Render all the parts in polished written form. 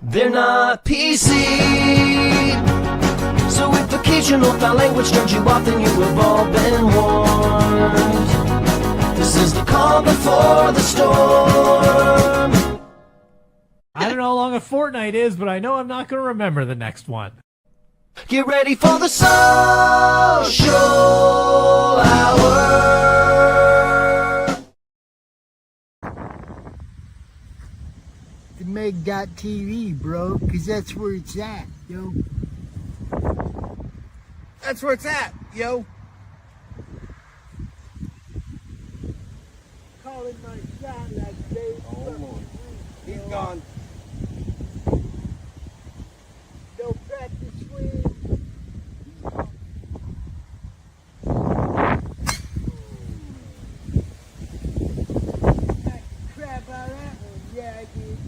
They're not PC. So if occasional foul language turns you off, then you have all been warned. This is the calm before the storm. I don't know how long a fortnight is, but I know I'm not going to remember the next one. Get ready for the social hour. The Meg.TV, bro, because that's where it's at, yo. That's where it's at, yo. Calling my shot like Dave. Oh, he's gone. No practice swing. Crap out of that one. Yeah, I did.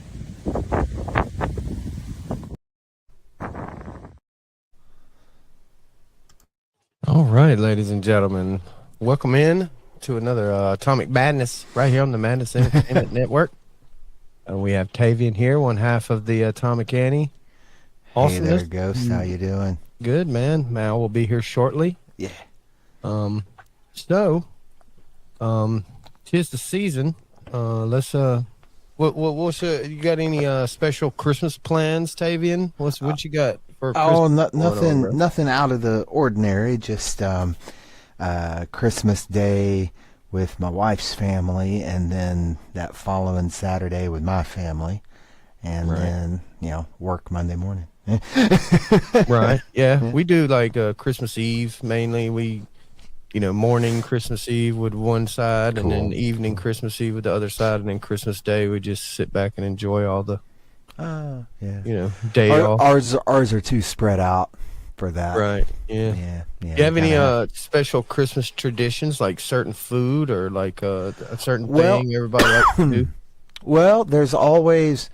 All right, ladies and gentlemen, welcome in to another Atomic Madness right here on the Madness Entertainment Network. We have Tavian here, one half of the Atomic Annie. Hey there, Ghost. How you doing? Good, man. Mal will be here shortly. Yeah. So, 'tis the season. Let's what's you got any special Christmas plans, Tavian? What you got for Christmas? Nothing out of the ordinary. Just Christmas Day with my wife's family, and then that following Saturday with my family, and then work Monday morning. Right. Yeah. We do like Christmas Eve mainly. We morning Christmas Eve with one side, and then evening Christmas Eve with the other side, and then Christmas Day we just sit back and enjoy all the day off. Ours are too spread out for that. Right. Yeah. Do you have any special Christmas traditions, like certain food or like a certain thing everybody likes to do? Well, there's always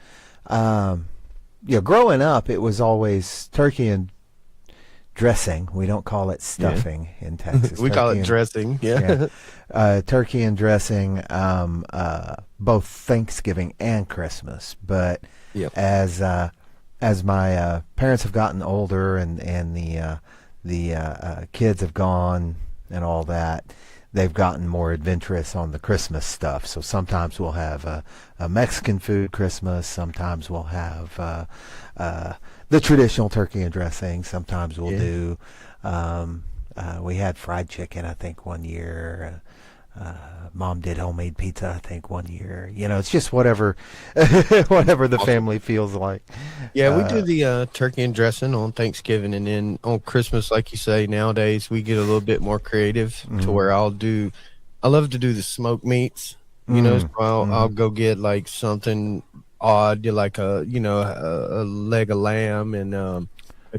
growing up it was always turkey and dressing. We don't call it stuffing in Texas. We call it dressing. Yeah. Turkey and dressing, both Thanksgiving and Christmas. But as my parents have gotten older and the kids have gone and all that, they've gotten more adventurous on the Christmas stuff. So sometimes we'll have a Mexican food Christmas. Sometimes we'll have the traditional turkey and dressing. Sometimes we'll do. We had fried chicken, I think, one year. Mom did homemade pizza, I think, one year. It's just whatever the family feels like. Yeah, we do the turkey and dressing on Thanksgiving, and then on Christmas, like you say, nowadays we get a little bit more creative to where I love to do the smoked meats. So I'll go get like something odd, like a leg of lamb and a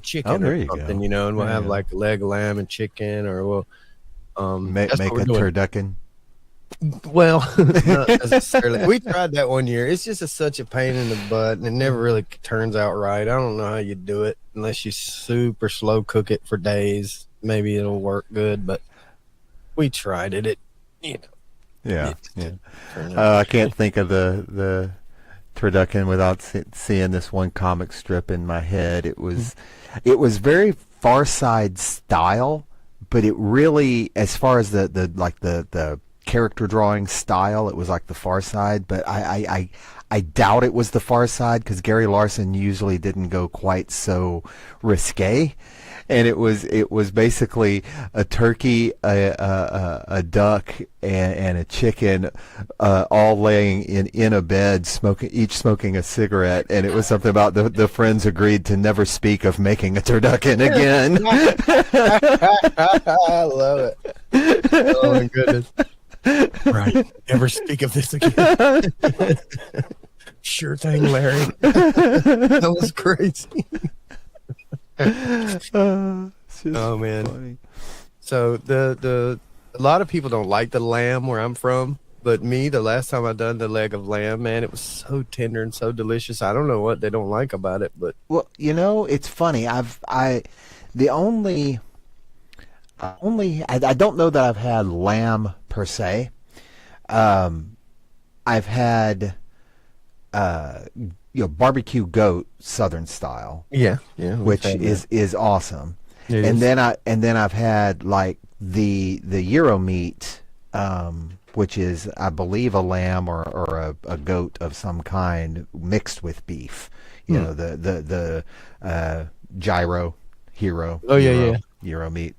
chicken or something, and we'll have like a leg of lamb and chicken, or we'll make a turducken. Well, not necessarily. We tried that one year. It's just such a pain in the butt, and it never really turns out right. I don't know how you do it unless you super slow cook it for days. Maybe it'll work good, but we tried it. I can't think of the turducken without seeing this one comic strip in my head. It was very Far Side style, but it really, as far as the character drawing style, it was like the Far Side, but I doubt it was the Far Side, because Gary Larson usually didn't go quite so risque. And it was basically a turkey, a duck, and a chicken, all laying in a bed, each smoking a cigarette. And it was something about the friends agreed to never speak of making a turducken again. I love it. Oh my goodness! Right, never speak of this again. Sure thing, Larry. That was crazy. Oh man! Funny. So a lot of people don't like the lamb where I'm from, but me, the last time I done the leg of lamb, man, it was so tender and so delicious. I don't know what they don't like about it, but it's funny. I don't know that I've had lamb per se. I've had barbecue goat Southern style, Yeah, yeah. we've which had that. is awesome. It and is. then I've had like the Euro meat, which is I believe a lamb or a goat of some kind mixed with beef. The gyro hero. Oh, yeah, Euro, yeah. Euro meat.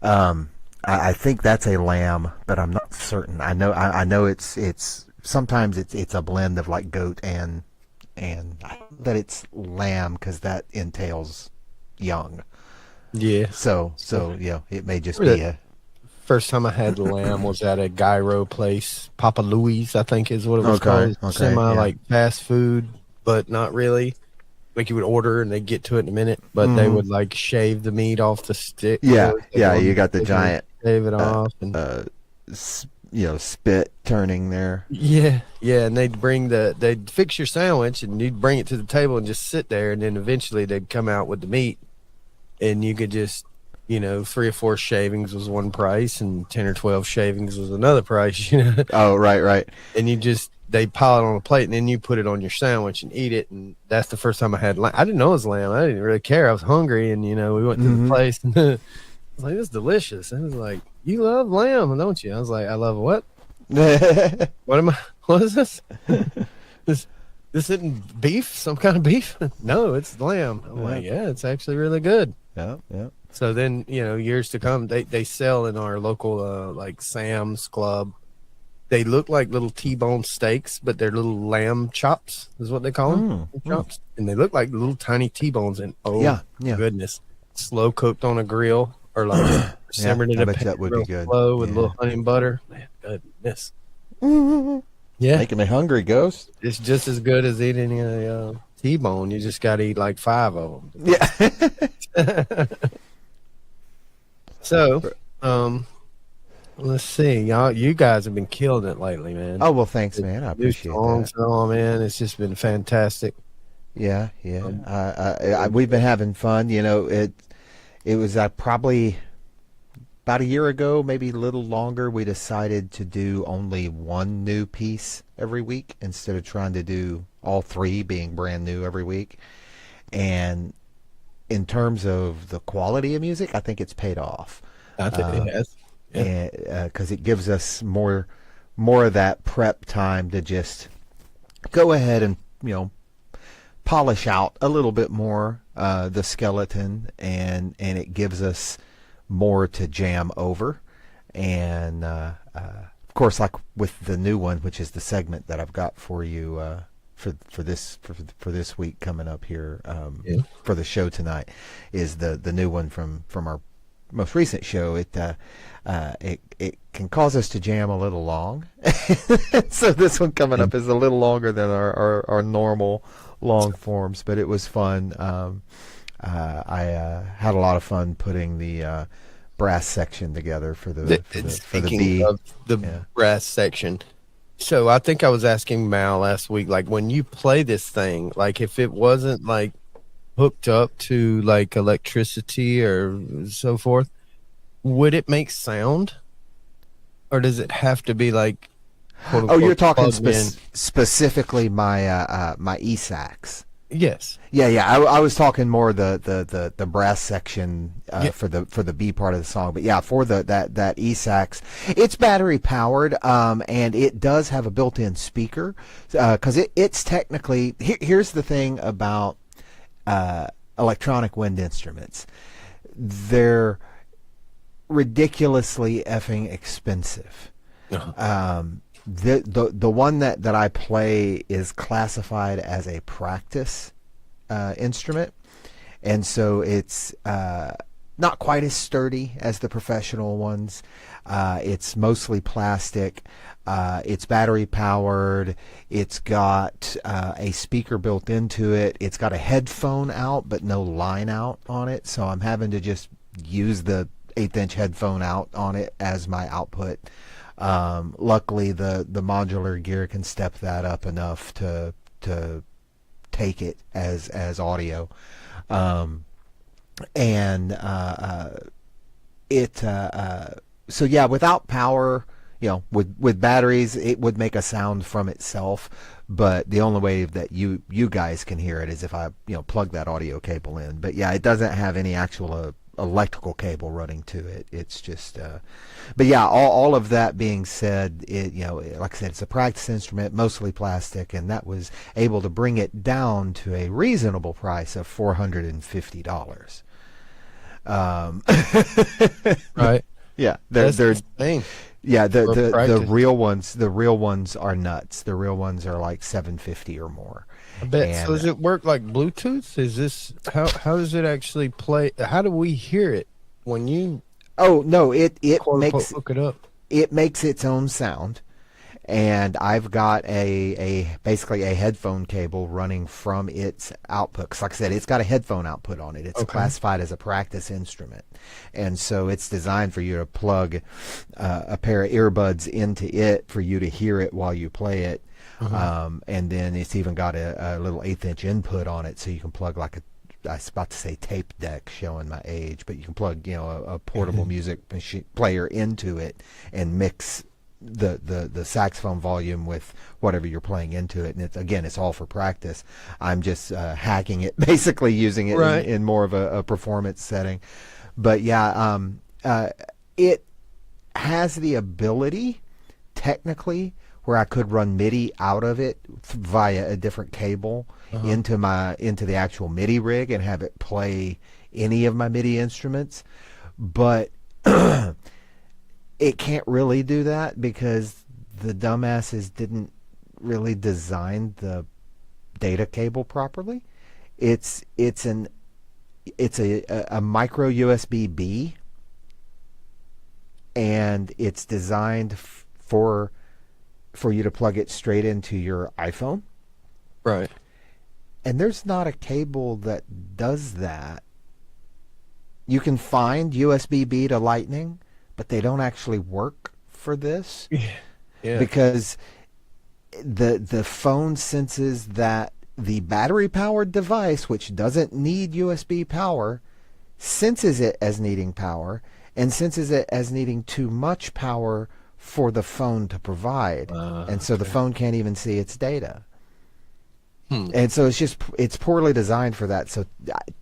I think that's a lamb, but I'm not certain. I know it's sometimes it's a blend of like goat and I know that it's lamb because that entails young. Yeah. So it may just Really? be a First time I had lamb was at a gyro place, Papa Louie's, I think is what it was called. Semi yeah. like fast food, but not really. Like you would order and they'd get to it in a minute, but they would like shave the meat off the stick. Yeah, Like, yeah. on You the got the stick and giant shave it off, and spit turning there. yeah, and they'd fix your sandwich and you'd bring it to the table and just sit there, and then eventually they'd come out with the meat, and you could just 3 or 4 shavings was one price, and 10 or 12 shavings was another price. Oh, right. And they pile it on a plate, and then you put it on your sandwich and eat it. And that's the first time I had lamb. I didn't know it was lamb. I didn't really care. I was hungry, and we went to the place, and I was like, "This is delicious." And it was like, "You love lamb, don't you?" I was like, "I love what? What is this? this isn't beef? Some kind of beef? No, it's lamb." I'm like, "Yeah, it's actually really good." Yeah. So then, years to come, they sell in our local like Sam's Club. They look like little T-bone steaks, but they're little lamb chops, is what they call them. Chops. And they look like little tiny T-bones. And Yeah. goodness, slow cooked on a grill or like simmered in I a bet pan that would be real good. slow with a Yeah. little honey and butter. Man, goodness. Yeah, Making me hungry, Ghost. it's just as good as eating a T-bone. You just got to eat like 5 of them. Yeah. So, let's see, y'all. You guys have been killing it lately, man. Oh well, thanks, man. I New appreciate songs, that. oh man, it's just been fantastic. Yeah. We've been having fun. It was probably about a year ago, maybe a little longer. We decided to do only one new piece every week instead of trying to do all 3 being brand new every week. And in terms of the quality of music, I think it's paid off. I think it has. Yeah. Because it gives us more of that prep time to just go ahead and polish out a little bit more the skeleton, and it gives us more to jam over. And of course, like with the new one, which is the segment that I've got for you for this week coming up here for the show tonight, is the new one from our most recent show. It can cause us to jam a little long. So this one coming up is a little longer than our normal long forms, but it was fun. I had a lot of fun putting the brass section together for the B. Of the brass section. So I think I was asking Mal last week, like when you play this thing, like if it wasn't like hooked up to like electricity or so forth, would it make sound, or does it have to be like? Quote, unquote, You're talking plugged in? Specifically my my E-sax. Yes. Yeah. I was talking more the brass section for the B part of the song, but yeah, for that E-sax, it's battery powered, and it does have a built-in speaker, because it's technically here's the thing about electronic wind instruments: they're ridiculously effing expensive. The one that I play is classified as a practice instrument, and so it's not quite as sturdy as the professional ones. It's mostly plastic. It's battery powered. It's got a speaker built into it. It's got a headphone out but no line out on it, so I'm having to just use the 1/8-inch headphone out on it as my output. Luckily the modular gear can step that up enough to take it as audio, so yeah, without power, with batteries, it would make a sound from itself, but the only way that you guys can hear it is if I plug that audio cable in. But yeah, it doesn't have any actual electrical cable running to it. It's just but yeah, all of that being said, like I said, it's a practice instrument, mostly plastic, and that was able to bring it down to a reasonable price of $450. Right. Yeah, That's they're the thing. yeah, the practice. real ones are nuts. The real ones are like $750 or more. I bet. And, So does it work like Bluetooth? Is this how does it actually play? How do we hear it when you oh no, it quote, makes unquote, hook it up? it makes its own sound, and I've got a basically a headphone cable running from its output. 'Cause like I said, it's got a headphone output on it. It's classified as a practice instrument, and so it's designed for you to plug a pair of earbuds into it for you to hear it while you play it. And then it's even got a little 1/8" input on it, so you can plug like I was about to say tape deck, showing my age, but you can plug a portable music player into it and mix the saxophone volume with whatever you're playing into it. And it's all for practice. I'm just hacking it, basically using it in more of a performance setting. But yeah, it has the ability technically where I could run MIDI out of it via a different cable into the actual MIDI rig and have it play any of my MIDI instruments, but it can't really do that because the dumbasses didn't really design the data cable properly. It's a micro USB B, and it's designed for you to plug it straight into your iPhone. Right. And there's not a cable that does that. You can find USB-B to Lightning, but they don't actually work for this. Yeah. Because the phone senses that the battery-powered device, which doesn't need USB power, senses it as needing power and senses it as needing too much power for the phone to provide, and so the phone can't even see its data. And so it's poorly designed for that. So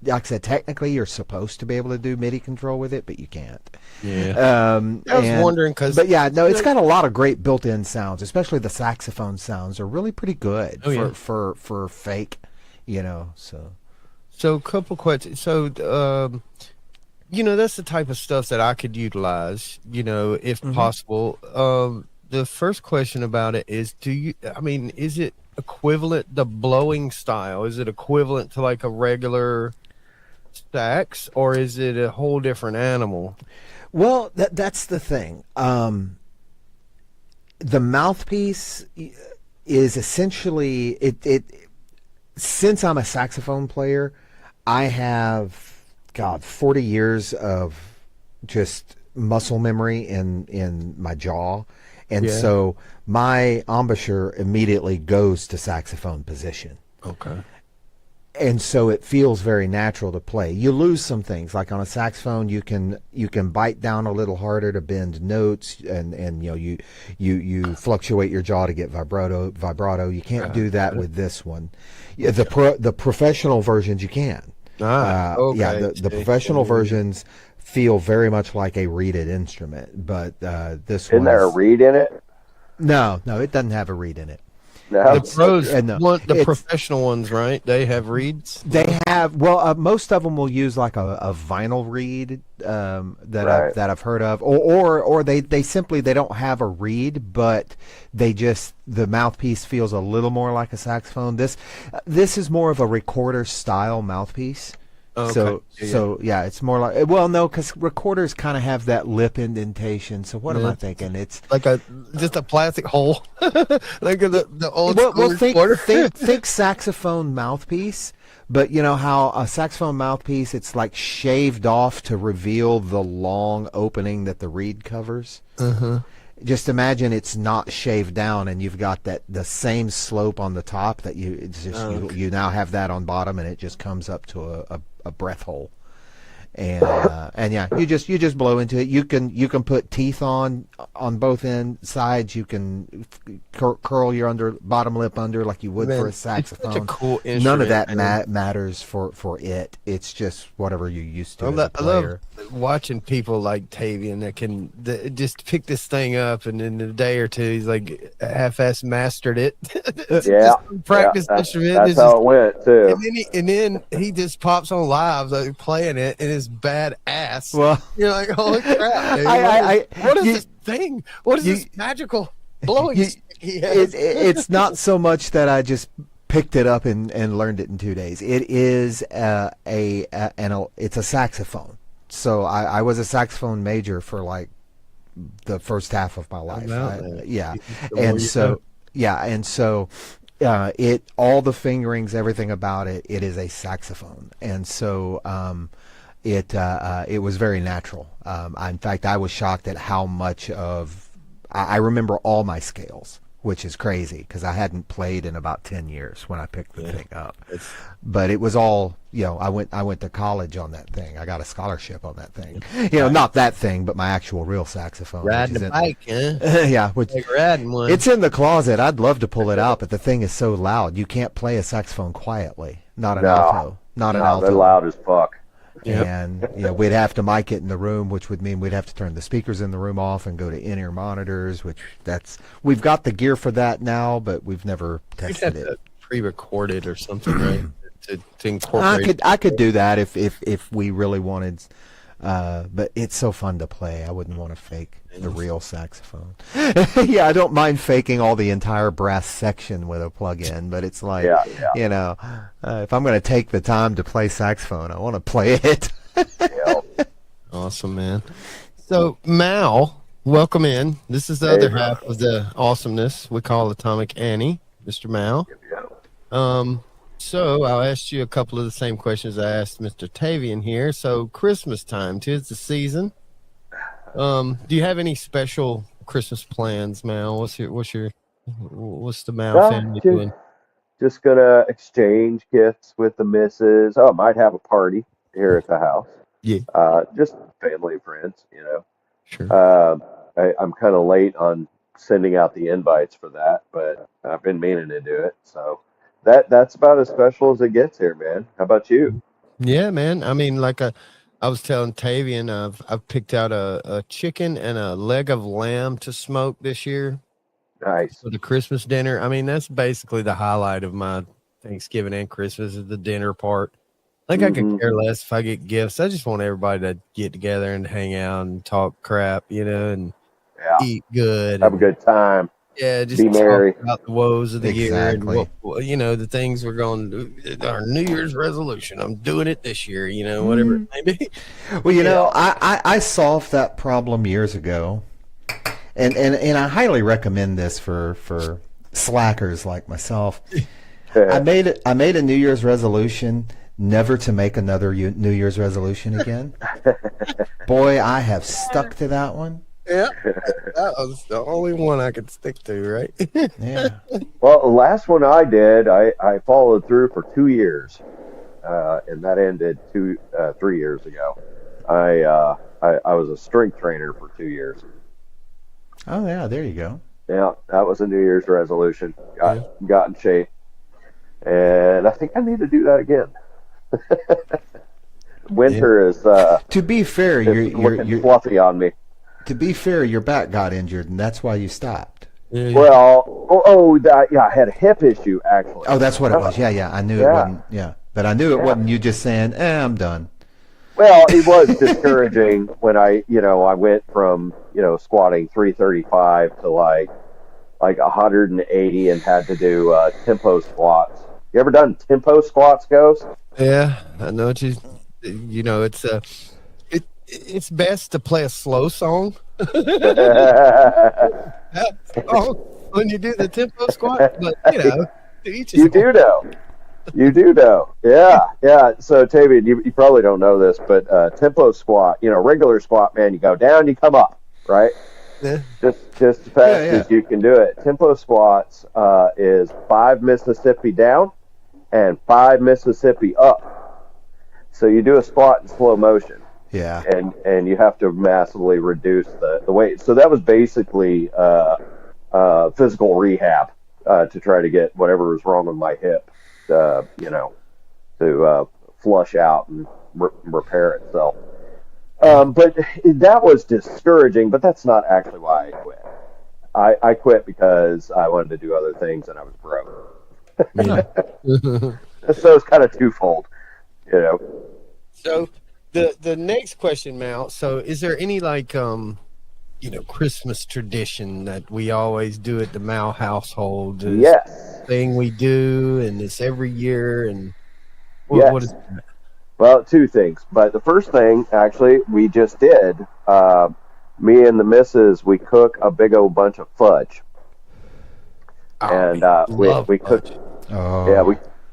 like I said, technically you're supposed to be able to do MIDI control with it, but you can't. Yeah. I was wondering but yeah, no, it's got a lot of great built-in sounds, especially the saxophone sounds are really pretty good for fake, So a couple questions. So that's the type of stuff that I could utilize, if possible. The first question about it is, is it equivalent, the blowing style, is it equivalent to like a regular sax, or is it a whole different animal? Well, that's the thing. The mouthpiece is essentially, it since I'm a saxophone player, I have 40 years of just muscle memory in my jaw. And so my embouchure immediately goes to saxophone position. Okay. And so it feels very natural to play. You lose some things, like on a saxophone, you can bite down a little harder to bend notes, and you fluctuate your jaw to get vibrato. You can't do that with this one. The professional versions you can. Okay. Yeah, the professional versions feel very much like a reeded instrument, but this one. Isn't there a reed in it? No, it doesn't have a reed in it. No. The pros, the professional ones, right? They have reeds. They have. Well, most of them will use like a vinyl reed that I've heard of, or they simply they don't have a reed, but the mouthpiece feels a little more like a saxophone. This is more of a recorder style mouthpiece. Okay. So it's more like, well, no, because recorders kind of have that lip indentation. So what am I thinking? It's like just a plastic hole, like the old school recorder. think saxophone mouthpiece, but you know how a saxophone mouthpiece, it's like shaved off to reveal the long opening that the reed covers. Just imagine it's not shaved down, and you've got the same slope on the top that you now have that on bottom, and it just comes up to a breath hole. and yeah, you just blow into it. You can put teeth on both sides. You can curl your bottom lip under like you would for a saxophone. It's such a cool instrument. None of that matters for it. It's just whatever you're used to as a player. I love watching people like Tavian that just pick this thing up, and in a day or two he's like half-ass mastered it. Practice instrument. That's how it went too. And then he just pops on live like playing it, and it's badass. Well, you're like, holy crap! Dude. What is this thing? What is this magical blowing stick he has? It's not so much that I just picked it up and learned it in 2 days. It is it's a saxophone. So I was a saxophone major for like the first half of my life. All the fingerings, everything about it is a saxophone, and so it was very natural. In fact, I was shocked at how much I remember all my scales, which is crazy because I hadn't played in about 10 years when I picked the thing up. But it was all, I went to college on that thing. I got a scholarship on that thing. Not that thing, but my actual real saxophone. Riding a bike, huh? Yeah, like riding one. It's in the closet. I'd love to pull it out, but the thing is so loud. You can't play a saxophone quietly. Not an alto. Not an alto. They're loud as fuck. Yep. And we'd have to mic it in the room, which would mean we'd have to turn the speakers in the room off and go to in-ear monitors, we've got the gear for that now, but we've never tested it. Pre-record it or something, right? to incorporate. I could do that if we really wanted, but it's so fun to play. I wouldn't want to fake the real saxophone. Yeah, I don't mind faking all the entire brass section with a plug-in, but it's like, if I'm going to take the time to play saxophone, I want to play it. Awesome, man. So, Mal, welcome in. This is the other half of the awesomeness we call Atomic Annie, Mr. Mal. So, I'll ask you a couple of the same questions I asked Mr. Tavian here. So, Christmas time, 'tis the season. Do you have any special Christmas plans, Mal? What's the Mal family doing? Just gonna exchange gifts with the missus. Oh, might have a party here at the house. Yeah. Just family and friends, Sure. I'm kind of late on sending out the invites for that, but I've been meaning to do it. So that's about as special as it gets here, man. How about you? Yeah, man. I mean, I was telling Tavian, I've picked out a chicken and a leg of lamb to smoke this year. Nice. For the Christmas dinner. I mean, that's basically the highlight of my Thanksgiving and Christmas is the dinner part. I could care less if I get gifts. I just want everybody to get together and hang out and talk crap, and eat good. Have a good time. Yeah, just be merry about the woes of the year and Exactly. the things we're going to do. Our New Year's resolution. I'm doing it this year, whatever it may be. Well, I solved that problem years ago, and I highly recommend this for slackers like myself. I made a New Year's resolution never to make another New Year's resolution again. Boy, I have stuck to that one. Yeah, that was the only one I could stick to, right? Yeah. Well, the last one I did, I followed through for 2 years, and that ended 3 years ago. I was a strength trainer for 2 years. Oh yeah, there you go. Yeah, that was a New Year's resolution. Got in shape, and I think I need to do that again. Winter is To be fair, looking fluffy on me. To be fair, your back got injured, and that's why you stopped. Well, I had a hip issue actually. Oh, that's what it was. Yeah, I knew it wasn't. Yeah, but I knew it wasn't you just saying, I'm done. Well, it was discouraging when I went from squatting 335 to like 180 and had to do tempo squats. You ever done tempo squats, Ghost? Yeah, I know what it's best to play a slow song. When you do the tempo squat, but you do know. Yeah. So Tavian, you probably don't know this, but tempo squat, regular squat, man, you go down, you come up, right? Yeah. Just as fast as you can do it. Tempo squats is 5 Mississippi down and 5 Mississippi up. So you do a squat in slow motion. Yeah. and you have to massively reduce the weight. So that was basically physical rehab to try to get whatever was wrong with my hip, to flush out and repair itself. But that was discouraging, but that's not actually why I quit. I quit because I wanted to do other things and I was broke. Yeah. So it's kind of twofold, So the next question, Mal. So is there any Christmas tradition that we always do at the Mal household? Yes. Thing we do, and it's every year, and Yes. what is that? Well, two things. But the first thing, actually, we just did. Me and the missus, we cook a big old bunch of fudge. And we cooked. Oh. Yeah,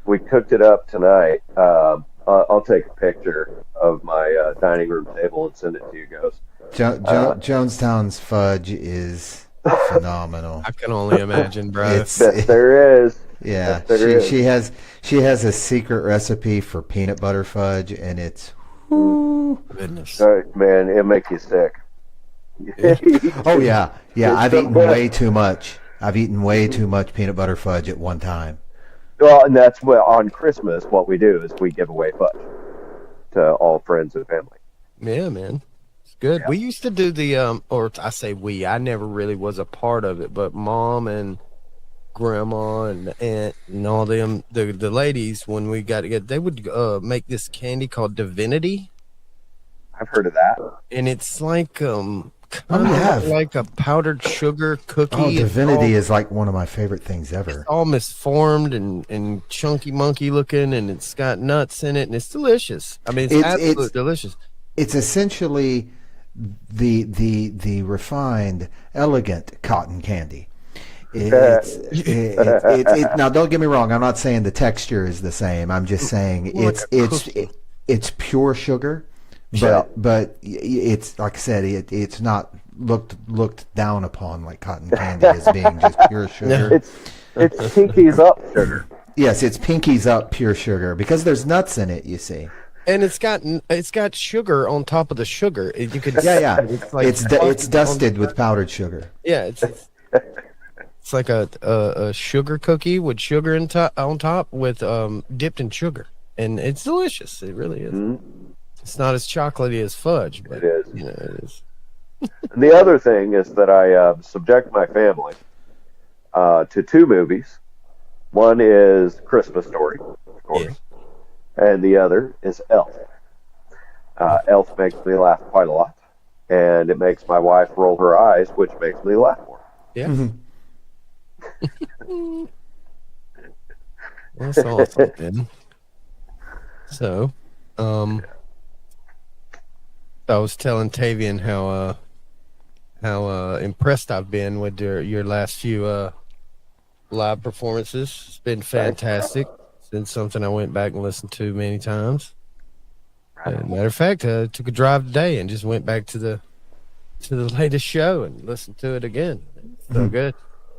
we cooked it up tonight. I'll take a picture of my dining room table and send it to you guys. Jonestown's fudge is phenomenal. I can only imagine, bro. Yes, there is. Yeah, Yes, there is. she has a secret recipe for peanut butter fudge, and it's Goodness. Man, it'll make you sick. oh yeah. I've so eaten good. way too much. I've eaten way too much peanut butter fudge at one time. Well, and that's what on Christmas what we do is we give away fudge to all friends and family. Yeah, man. It's good. Yeah. We used to do or I say we, I never really was a part of it, but Mom and Grandma and Aunt and all them, the ladies, when we got together, they would make this candy called Divinity. I've heard of that. And it's like yeah. like a powdered sugar cookie. Oh, It's Divinity all- is like one of my favorite things ever. all misformed and chunky monkey looking, and it's got nuts in it, and it's delicious. I mean, it's absolutely delicious. It's essentially the refined, elegant cotton candy. Now, don't get me wrong. I'm not saying the texture is the same. I'm just saying Like a cookie. it's pure sugar, but it's like I said, it's not looked down upon like cotton candy as being just pure sugar. It's pinkies up sugar. Yes, it's pinkies up pure sugar because there's nuts in it. You see. And it's got sugar on top of the sugar. You could Yeah. It's like It's dusted with powdered sugar. Yeah, it's like a sugar cookie with sugar on top with dipped in sugar, and it's delicious. It really is. Mm-hmm. It's not as chocolatey as fudge, but It is. it is. And the other thing is that I subject my family to two movies. One is Christmas Story, of course, and the other is Elf. Elf makes me laugh quite a lot, and it makes my wife roll her eyes, which makes me laugh more. Yeah. That's awesome, man. So, I was telling Tavian how impressed I've been with your last few live performances. It's been fantastic. It's been something I went back and listened to many times. Matter of fact, I took a drive today and just went back to the latest show and listened to it again. It's so good,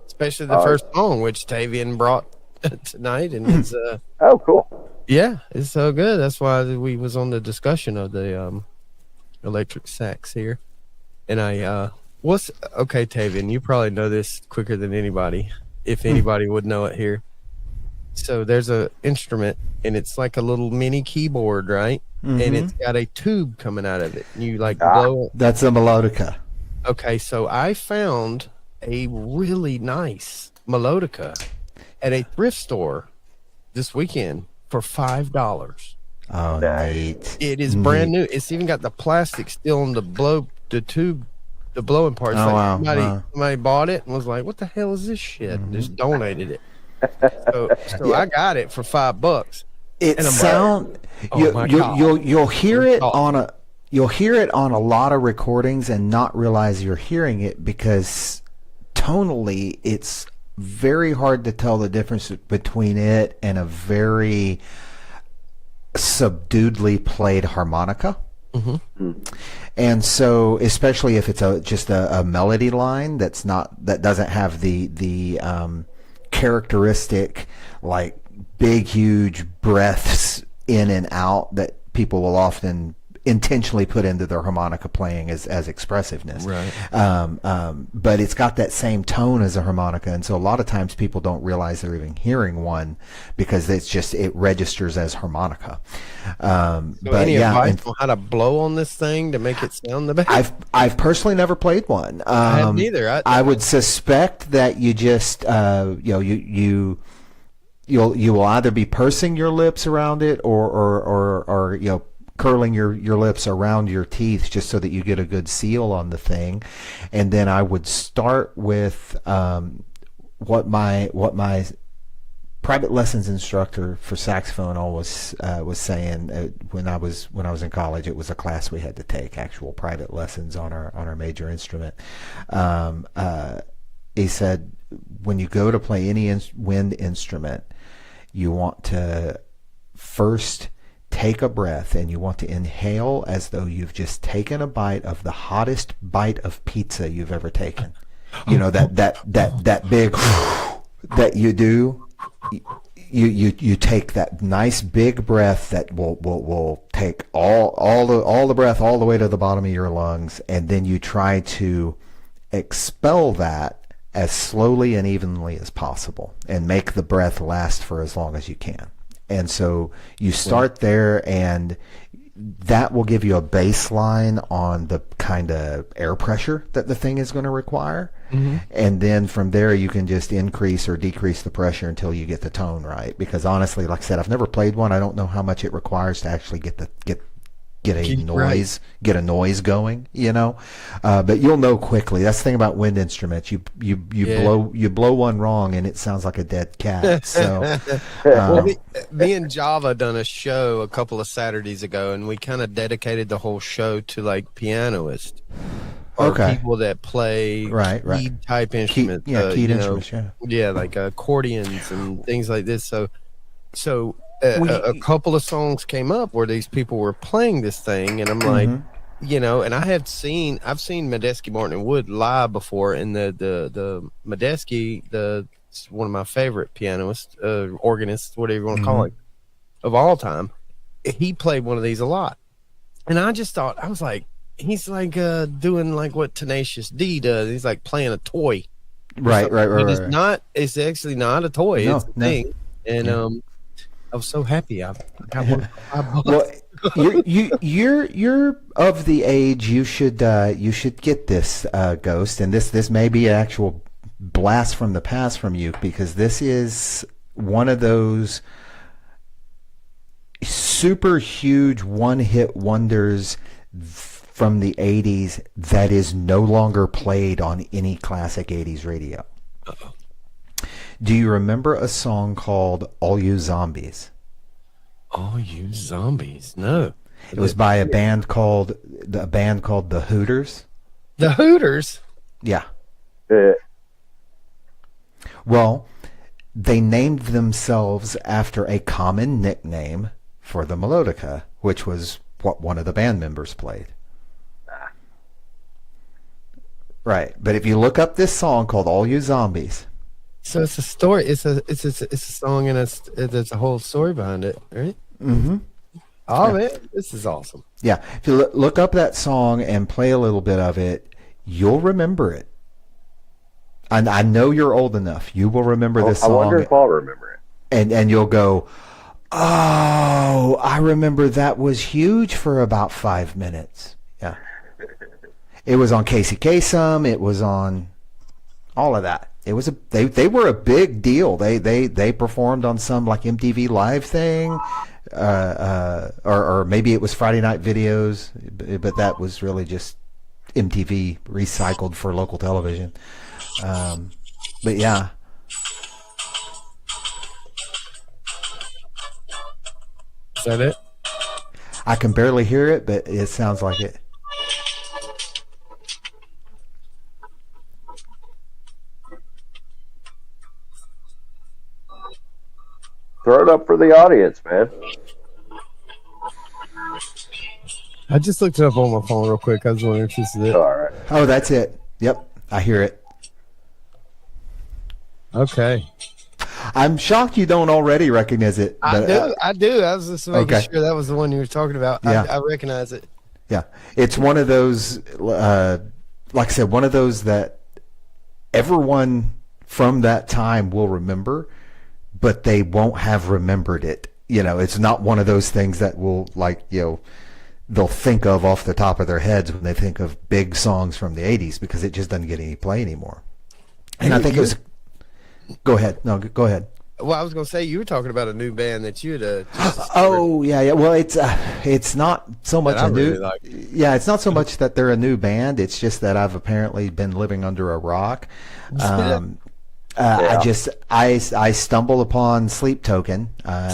especially the first song, which Tavian brought tonight, and it's Oh, cool. yeah, it's so good. That's why we was on the discussion of the electric sax here, and okay, Tavian, you probably know this quicker than anybody, if anybody would know it here. So there's a instrument, and it's like a little mini keyboard, right? And it's got a tube coming out of it. And you like blow it. That's a melodica. Okay, so I found a really nice melodica at a thrift store this weekend for $5. Oh, neat. It is brand new. It's even got the plastic still on the tube, the blowing part. It's Oh, like wow. somebody bought it and was like, "What the hell is this shit?" And just donated it. So I got it for $5. It And I'm sound my God. you'll hear it Awesome. you'll hear it on a lot of recordings and not realize you're hearing it because tonally it's very hard to tell the difference between it and a very subduedly played harmonica. And so, especially if it's just a melody line that doesn't have the characteristic like big huge breaths in and out that people will often intentionally put into their harmonica playing as expressiveness. Right. But it's got that same tone as a harmonica, and so a lot of times people don't realize they're even hearing one because it registers as harmonica. So But any yeah, advice on how to blow on this thing to make it sound the best? I've personally never played one. I haven't either. I would suspect that you just you will either be pursing your lips around it or curling your lips around your teeth just so that you get a good seal on the thing. And then I would start with what my private lessons instructor for saxophone always was saying when I was in college. It was a class we had to take, actual private lessons on our major instrument. He said, when you go to play any wind instrument, you want to first take a breath, and you want to inhale as though you've just taken a bite of the hottest bite of pizza you've ever taken. You know, that big that you do. You take that nice big breath that will take all the breath all the way to the bottom of your lungs, and then you try to expel that as slowly and evenly as possible, and make the breath last for as long as you can. And so you start there, and that will give you a baseline on the kind of air pressure that the thing is going to require. Mm-hmm. And then from there, you can just increase or decrease the pressure until you get the tone right. Because honestly, like I said, I've never played one. I don't know how much it requires to actually get a noise going, you know. But you'll know quickly. That's the thing about wind instruments. You blow one wrong and it sounds like a dead cat. So me and Java done a show a couple of Saturdays ago, and we kind of dedicated the whole show to like pianists or people that play keyed type instruments. Keyed instruments. Like accordions and things like this. So a couple of songs came up where these people were playing this thing, and I'm like, and I've seen Medeski, Martin and Wood live before, and the Medeski, it's one of my favorite pianists, organists, whatever you want to call it, of all time. He played one of these a lot, and I just thought, I was like, he's like doing like what Tenacious D does. He's like playing a toy, right. It's actually not a toy. It's a thing, and I was so happy. I got one. Well, you're of the age you should get this, Ghost, and this may be an actual blast from the past from you, because this is one of those super huge one-hit wonders from the 80s that is no longer played on any classic 80s radio. Uh-oh. Do you remember a song called All You Zombies? All You Zombies? No. It was by a band called The Hooters. The Hooters? Yeah. Well, they named themselves after a common nickname for the melodica, which was what one of the band members played. Right. But if you look up this song called All You Zombies. So it's a story. It's a song, and there's a whole story behind it, right? Mm-hmm. Oh man, this is awesome. Yeah, if you look up that song and play a little bit of it, you'll remember it. And I know you're old enough. You will remember this song. I wonder if I'll remember it. And you'll go, oh, I remember that was huge for about 5 minutes. Yeah. It was on Casey Kasem. It was on all of that. It was they were a big deal. They performed on some like MTV Live thing, or maybe it was Friday Night Videos, but that was really just MTV recycled for local television. But yeah. Is that it? I can barely hear it, but it sounds like it. Throw it up for the audience, man. I just looked it up on my phone real quick. I was wondering if this is it. All right. Oh, that's it. Yep, I hear it. Okay. I'm shocked you don't already recognize it. But, I do. I was just making sure that was the one you were talking about. Yeah. I recognize it. Yeah. It's one of those, like I said, one of those that everyone from that time will remember, but they won't have remembered it. It's not one of those things that will, like, they'll think of off the top of their heads when they think of big songs from the 80s, because it just doesn't get any play anymore. And I think it was... Go ahead. No, go ahead. Well, I was going to say, you were talking about a new band that you had. Oh, yeah. Well, it's not so much a new. Really yeah, it's not so much that they're a new band. It's just that I've apparently been living under a rock. I stumbled upon Sleep Token.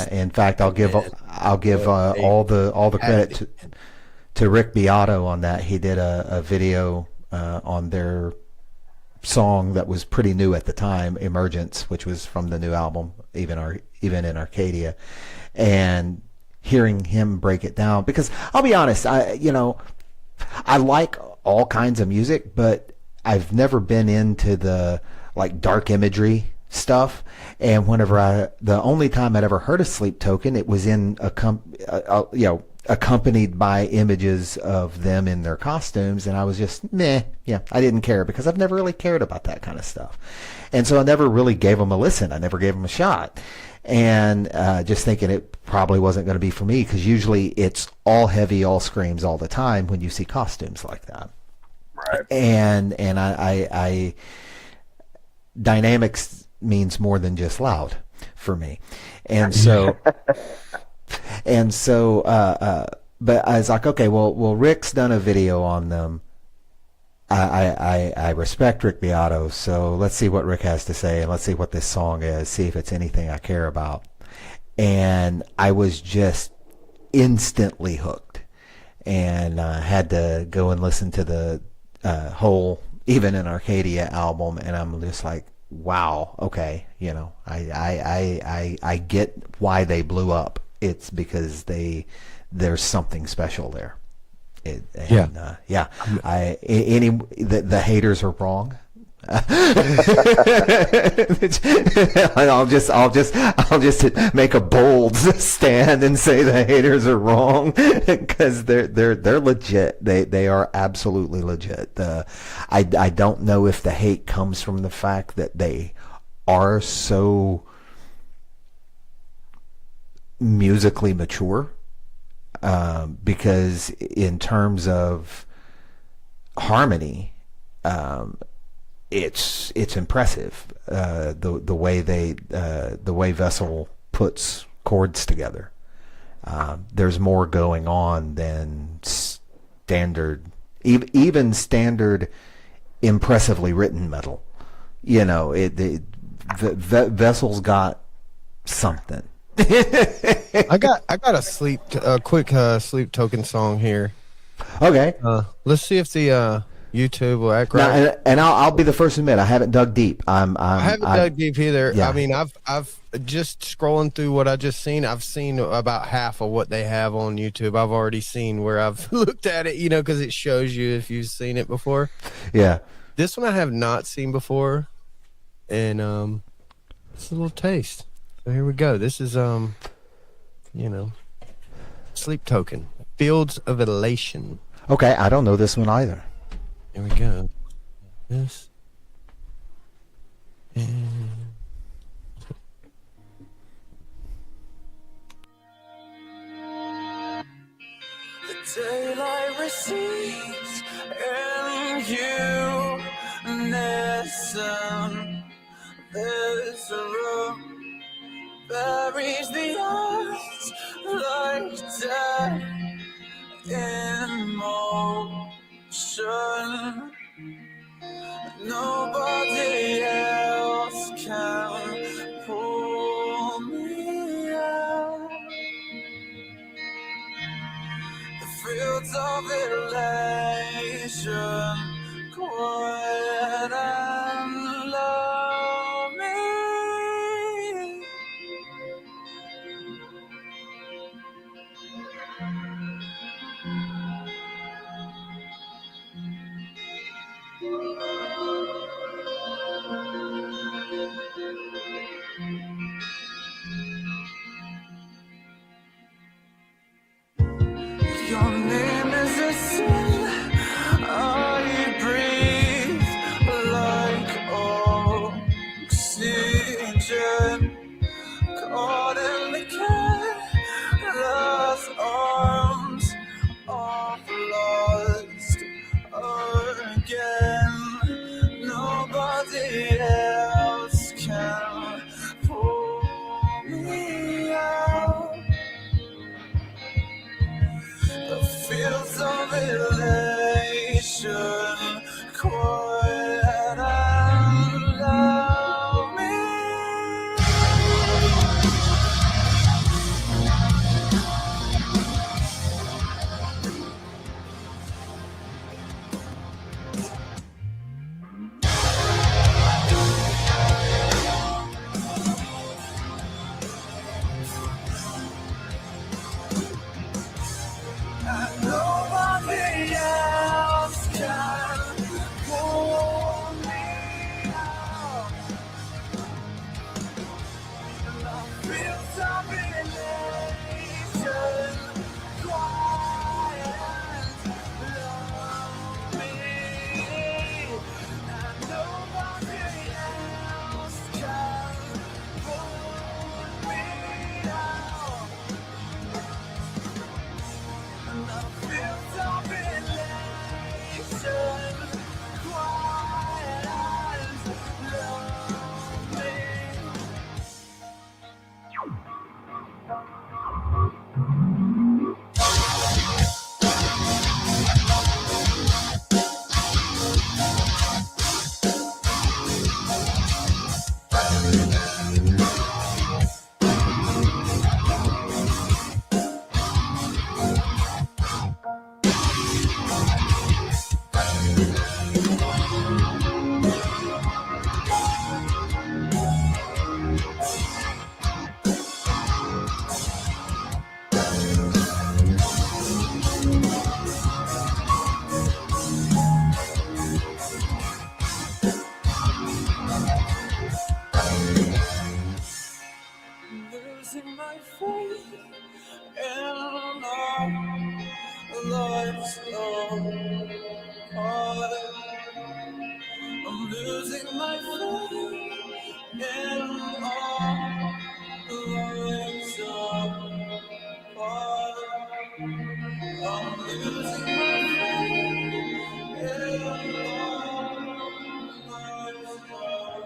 In fact, I'll give all the credit to Rick Beato on that. He did a video on their song that was pretty new at the time, Emergence, which was from the new album, even in Arcadia, and hearing him break it down, because I'll be honest, I like all kinds of music, but I've never been into the like dark imagery stuff. And the only time I'd ever heard of Sleep Token, it was in accompanied by images of them in their costumes, and I was just meh. Yeah, I didn't care, because I've never really cared about that kind of stuff, and so I never really gave them a listen. I never gave them a shot, and just thinking it probably wasn't going to be for me, because usually it's all heavy, all screams all the time when you see costumes like that. Right. And I dynamics means more than just loud for me, and so. But I was like, okay, well, Rick's done a video on them. I respect Rick Beato, so let's see what Rick has to say, and let's see what this song is, see if it's anything I care about. And I was just instantly hooked, and had to go and listen to the whole Even in Arcadia album, and I'm just like, wow, okay, I get why they blew up. It's because there's something special there. The haters are wrong. I'll just make a bold stand and say the haters are wrong, because they're legit. They are absolutely legit. I don't know if the hate comes from the fact that they are so musically mature, because in terms of harmony, it's impressive, the way Vessel puts chords together. There's more going on than standard, even standard impressively written metal. Vessel's got something. I got a quick Sleep Token song here. Okay. Let's see if the YouTube will act right. Now, and I'll be the first to admit, I haven't dug deep. I haven't dug deep either. Yeah. I mean, I've just scrolling through what I just seen. I've seen about half of what they have on YouTube. I've already seen where I've looked at it, because it shows you if you've seen it before. Yeah. This one I have not seen before, and it's a little taste. So here we go. This is Sleep Token, Fields of Elation. Okay, I don't know this one either. Here we go. This. And The daylight recedes and you listen. There's a room buries the eyes like death in motion. Nobody else can pull me out. The fields of elation, quiet and lonely. Your name is a elation, quiet and love me. Nobody else can pull me out. And I feel some elation, quiet, lonely. And nobody else can pull me out. And I feel some elation, quiet and lonely. Losing my faith in all life's long part. I'm losing my faith in all life's long part. I'm losing my faith in all life's long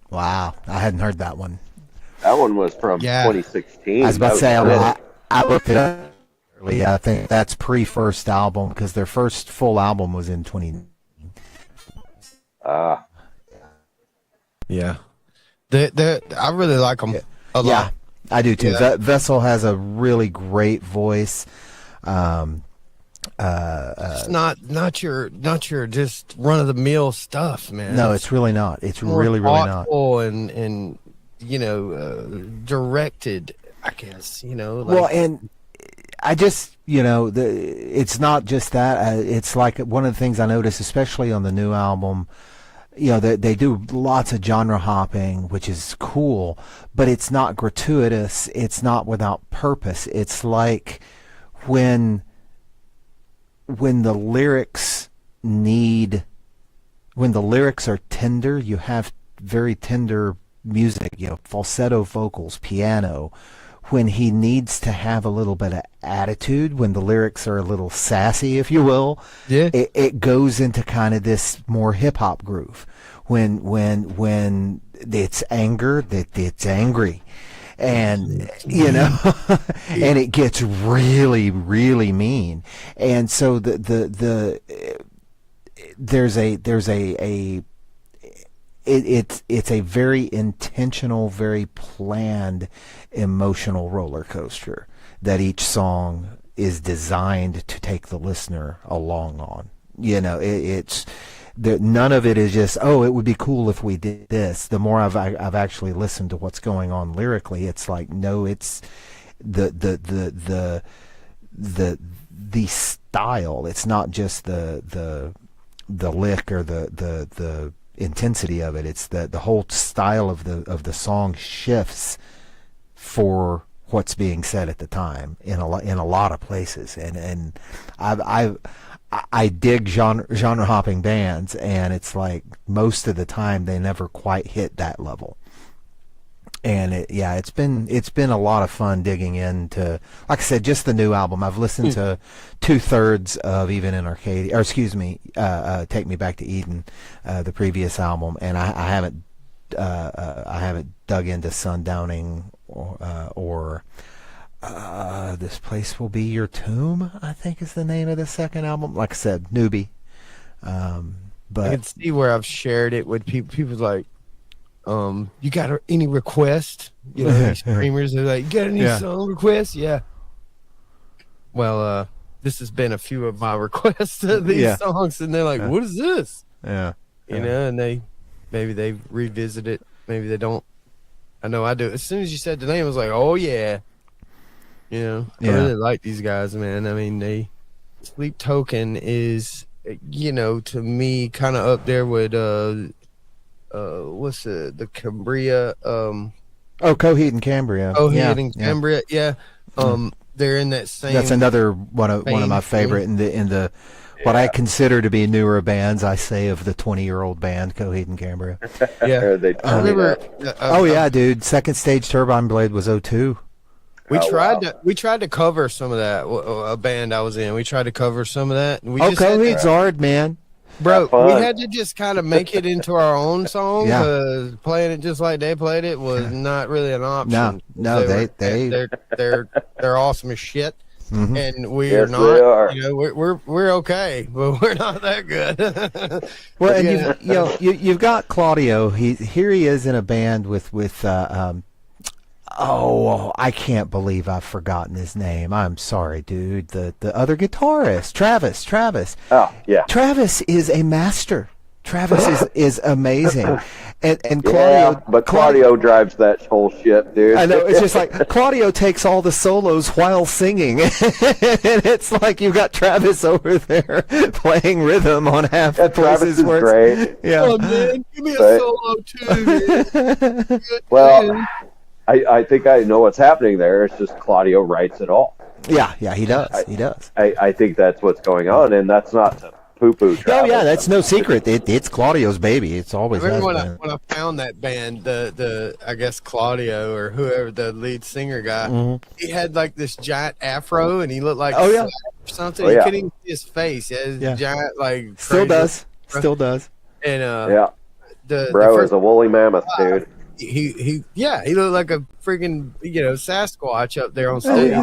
Wow, I hadn't heard that one. That one was from Yeah. 2016. I was about to say, That I looked it up early. I think that's pre-first album because their first full album was in 20. Yeah. I really like them a lot. Yeah, I do too. Yeah. Vessel has a really great voice. It's not your just run of the mill stuff, man. No, it's really not. It's more really not. thoughtful and directed, I guess, Well, and I just, it's not just that. It's like one of the things I noticed, especially on the new album, they do lots of genre hopping, which is cool, but it's not gratuitous. It's not without purpose. It's like when the lyrics are tender, you have very tender music, falsetto vocals, piano. When he needs to have a little bit of attitude, when the lyrics are a little sassy, if you will, Yeah. it goes into kind of this more hip hop groove. When it's anger, that it's angry, and and it gets really, really mean. And so it's a very intentional, very planned emotional roller coaster that each song is designed to take the listener along on. None of it is just, oh, it would be cool if we did this. The more I've actually listened to what's going on lyrically, it's like, no, it's the style. It's not just the lick or the intensity of it. It's the whole style of the song shifts for what's being said at the time in a lot of places, and I dig genre hopping bands, and it's like most of the time they never quite hit that level. And it's been a lot of fun digging into, like I said, just the new album. I've listened to 2/3 of Even in Arcadia, or excuse me, Take Me Back to Eden, the previous album, and I haven't dug into Sundowning or This Place Will Be Your Tomb, I think is the name of the second album. Like I said, newbie. But I can see where I've shared it with people. People's like, you got any requests? You know, these streamers are like, you got any song requests? Yeah. Well, this has been a few of my requests of these songs, and they're like, what is this? Yeah. You know, and maybe they revisit it, maybe they don't. I know I do. As soon as you said the name, I was like, oh yeah. You know, I really like these guys, man. I mean, Sleep Token is, you know, to me, kind of up there with what's the Cambria? Coheed and Cambria. Coheed and Cambria, yeah. They're in that same. That's another one of my favorite in the what I consider to be newer bands. I say of the 20-year-old band Coheed and Cambria. Yeah, I remember. Dude. Second Stage Turbine Blade was 02. We tried to cover some of that. A band I was in, we tried to cover some of that. And we Coheed's hard, man. Bro, we had to just kind of make it into our own song, because playing it just like they played it was not really an option. No, they're awesome as shit, and we Yes, are not. they are. You know, we're okay, but we're not that good. Well, and you've got Claudio. Here he is in a band with I can't believe I've forgotten his name. I'm sorry, dude. The other guitarist, Travis. Oh, yeah. Travis is a master. Travis is amazing. And Claudio, but Claudio drives that whole shit, dude. I know, it's just like Claudio takes all the solos while singing. And it's like you've got Travis over there playing rhythm on half the places where great. Yeah. Oh man, give me a solo too, man. Well, I think I know what's happening there. It's just Claudio writes it all. Yeah, he does. He does. I think that's what's going on, and that's not to poo-poo Travis. Oh yeah, that's no secret. It's Claudio's baby. It's always has been. When I found that band, the I guess Claudio or whoever the lead singer guy, he had like this giant afro, and he looked like or something. You couldn't even see his face. He had this giant like still does. And the bro is a woolly mammoth, dude. He looked like a freaking Sasquatch up there on stage.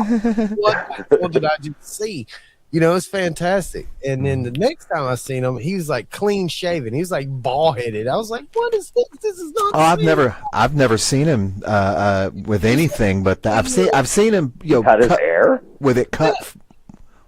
What did I just see? It's fantastic. And then the next time I seen him, he was like clean shaven. He was like bald headed. I was like, "What is this? This is not." Oh, I've never seen him with anything, but I've seen him. Cut his hair with it cut.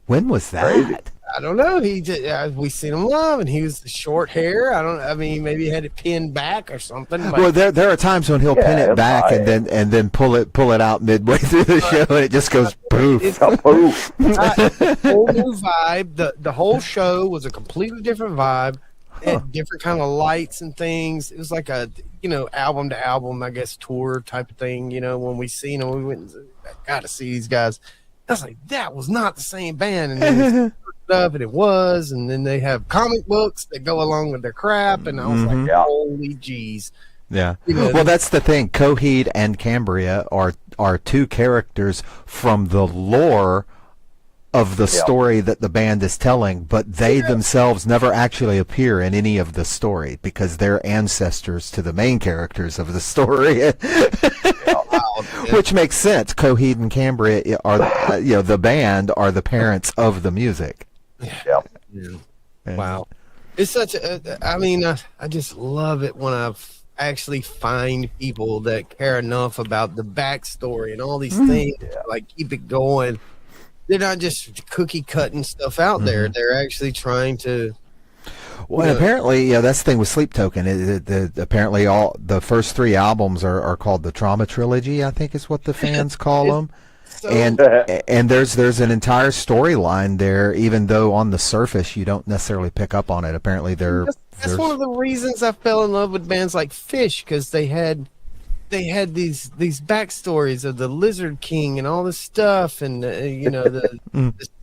When was that? Crazy. I don't know. He just we seen him live, and he was short hair. I mean, maybe he had it pinned back or something. Well, there are times when he'll pin it back and then pull it out midway through the show, and it just goes poof. It's a whole new vibe. The whole show was a completely different vibe. It had different kind of lights and things. It was like a album to album, I guess, tour type of thing. When we seen them, we went and got to see these guys. I was like, that was not the same band, and then up, and it was, and then they have comic books that go along with their crap, and I was like, holy jeez. Yeah. Well, that's the thing. Coheed and Cambria are two characters from the lore of the story that the band is telling, but they themselves never actually appear in any of the story because they're ancestors to the main characters of the story. Which makes sense. Coheed and Cambria are the band are the parents of the music. Yeah. Wow. It's such I just love it when I actually find people that care enough about the backstory and all these things, like keep it going. They're not just cookie cutting stuff out there. They're actually trying to. Well, and apparently, that's the thing with Sleep Token. Apparently, all the first 3 albums are called the Trauma Trilogy, I think is what the fans call them. So, and there's an entire storyline there, even though on the surface you don't necessarily pick up on it. Apparently, that's one of the reasons I fell in love with bands like Fish, because they had they had these backstories of the Lizard King and all this stuff, and the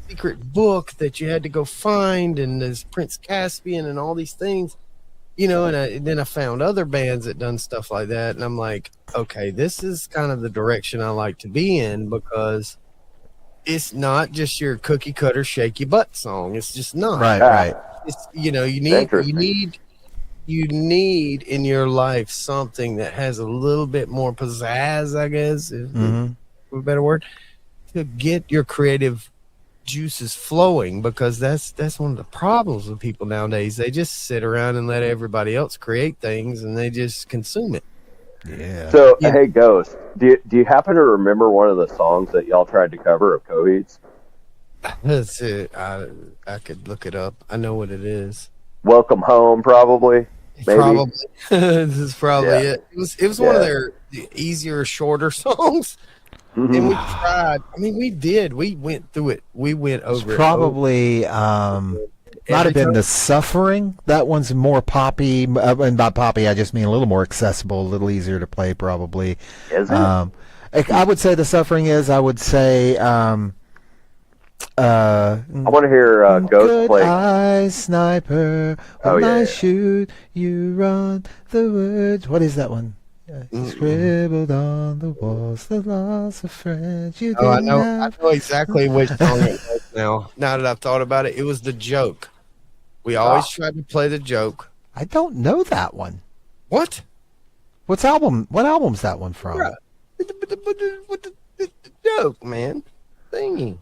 secret book that you had to go find, and there's Prince Caspian and all these things, and then I found other bands that done stuff like that, and I'm like, okay, this is kind of the direction I like to be in, because it's not just your cookie cutter shaky butt song. It's just not. Right. It's, you need in your life something that has a little bit more pizzazz, I guess, for a better word, to get your creative juices flowing, because that's one of the problems with people nowadays. They just sit around and let everybody else create things, and they just consume it. Yeah. So, hey, Ghost, do you happen to remember one of the songs that y'all tried to cover of Coheed's? That's it. I could look it up. I know what it is. Welcome Home, probably. Maybe. Probably. This is probably it. It was one of Yeah. their easier, shorter songs. Mhm. And we tried. I mean, we did. We went through it. We went over it. Probably might have been The Suffering. That one's more poppy. And by poppy, I just mean a little more accessible, a little easier to play, probably. Is it? I would say The Suffering is. I would say. I want to hear Ghost Good play. eye sniper, Oh, when yeah, I yeah. shoot, you run the words. What is that one? Scribbled on the walls, the loss of friends. You Oh, I didn't know have. exactly which song it was now. Now that I've thought about it, it was The Joke. We always tried to play The Joke. I don't know that one. What? What album's that one from? Bruh. The Joke, man. Thingy.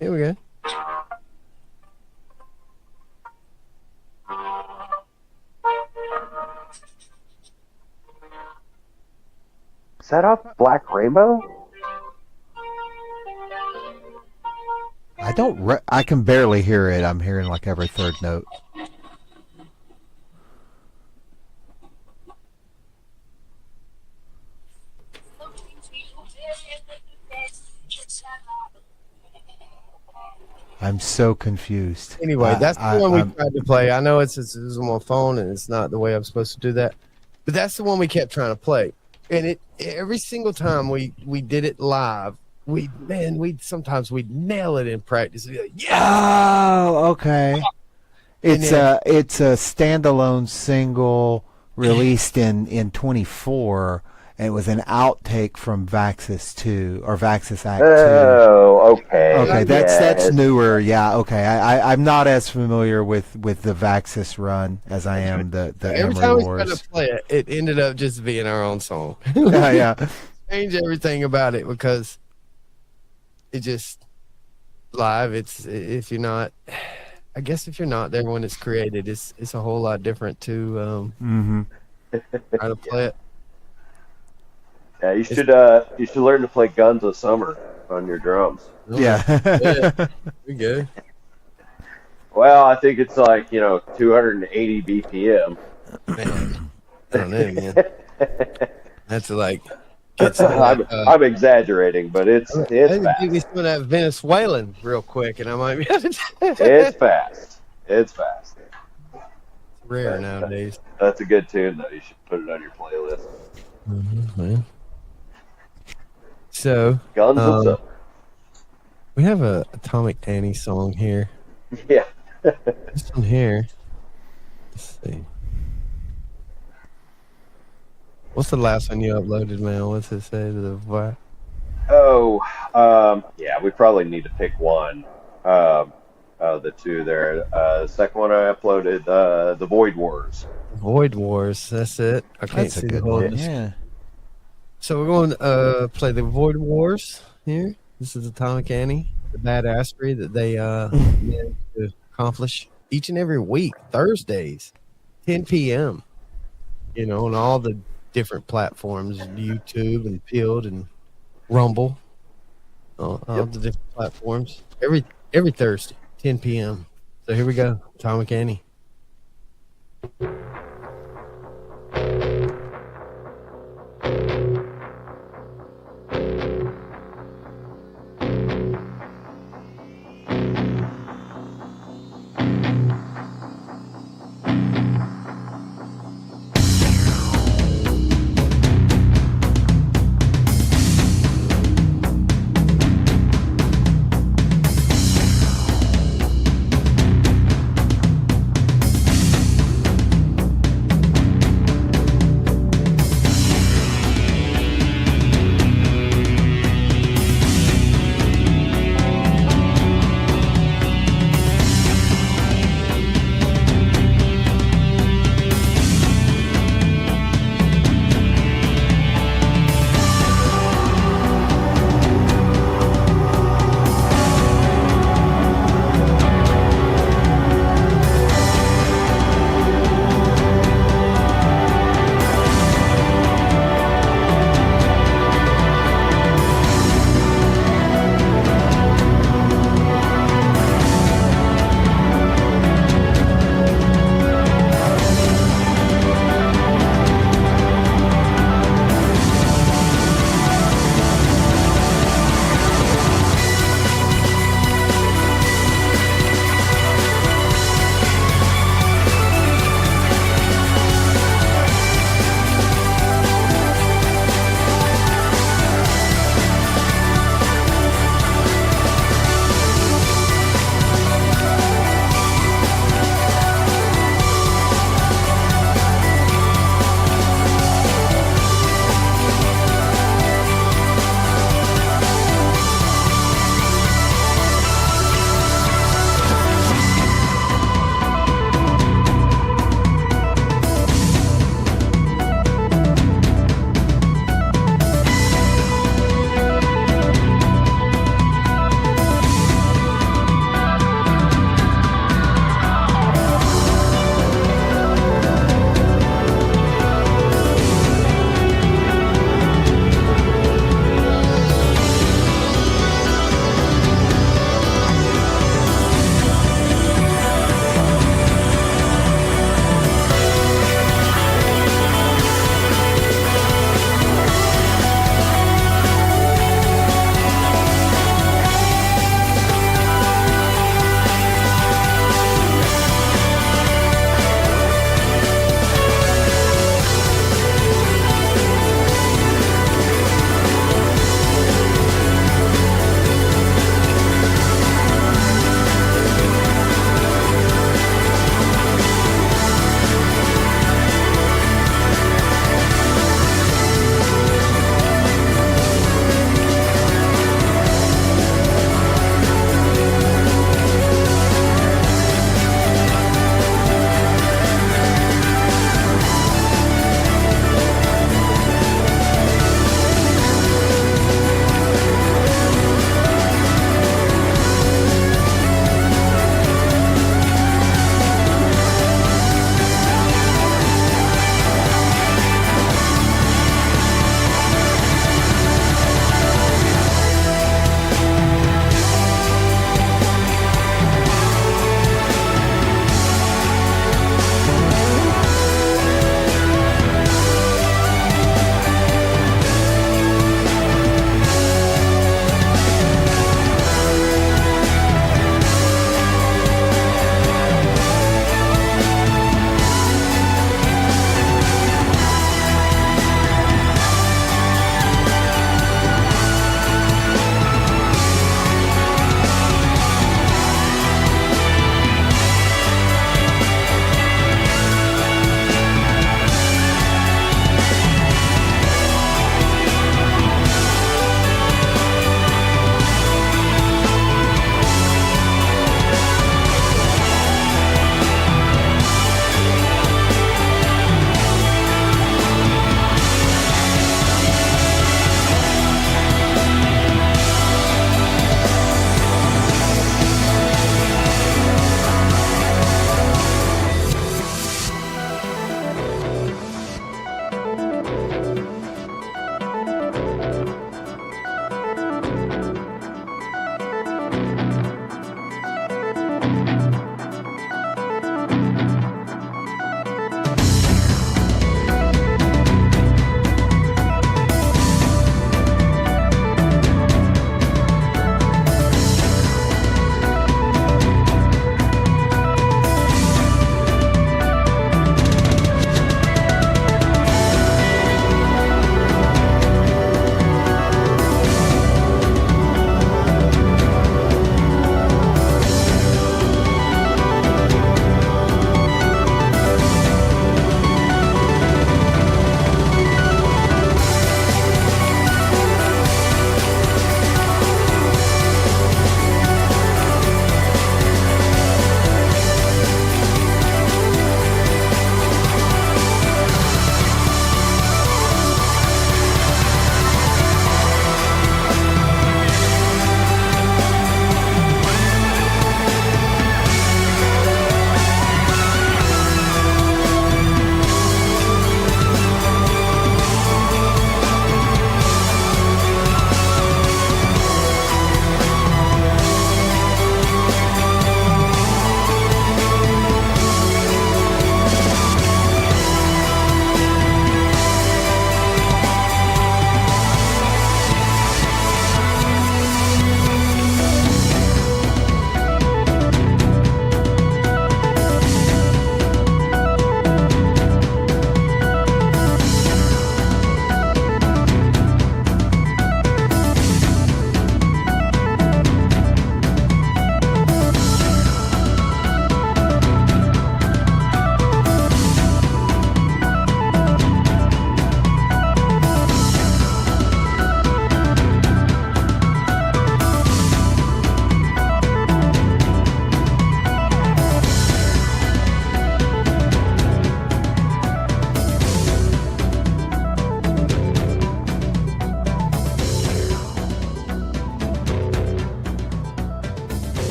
Here we go. Is that off Black Rainbow? I can barely hear it. I'm hearing like every third note. I'm so confused. Anyway, that's the one we tried to play. I know it's on my phone and it's not the way I'm supposed to do that, but that's the one we kept trying to play. And every single time we did it live, we'd sometimes we'd nail it in practice. We'd be like, yeah. Oh, okay. It's a standalone single released in 24. And it was an outtake from Vaxis 2 or Vaxis Act 2. Oh, okay. Okay, that's Yes. newer. Yeah, okay. I'm not as familiar with the Vaxis run as I am the Every Emery time we Wars. tried to play it, it ended up just being our own song. yeah. Change everything about it, because it just live. If you're not there when it's created, it's a whole lot different to try to play it. Yeah, you should learn to play Guns of Summer on your drums. Yeah. Yeah, we good. Well, I think it's like 280 BPM. Man, I don't know, man. That's like. Get some, I'm exaggerating, but it's I can fast. give me some of that Venezuelan real quick, and I might be able to. It's fast. It's fast. Rare nowadays. That's a good tune, though. You should put it on your playlist. Man. So Guns of Summer. we have a Atomic Annie song here. Yeah. This one here. Let's see. What's the last one you uploaded, man? What's it say to the what? Oh, yeah. We probably need to pick one. The two there. The second one I uploaded, the Void Wars. Void Wars. That's it. I can't That's a see the good whole. one. Yeah. So we're going to play the Void Wars here. This is Atomic Annie, the badassery that they managed to accomplish each and every week, Thursdays, 10 p.m. On all the different platforms, YouTube and Pilled and Rumble, all the different platforms. Every Thursday, 10 p.m. So here we go, Atomic Annie.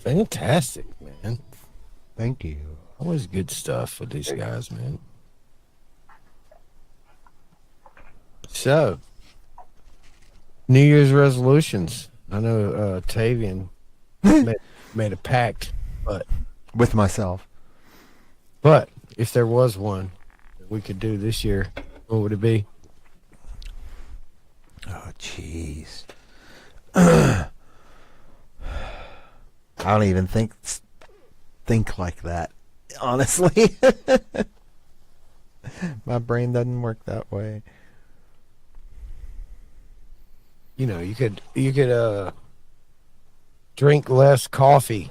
Fantastic, man. Thank you. Always good stuff with these guys, man. So, New Year's resolutions. I know Tavian made a pact, but With myself. if there was one that we could do this year, what would it be? Oh, jeez. I don't even think like that, honestly. My brain doesn't work that way. You know, you could drink less coffee.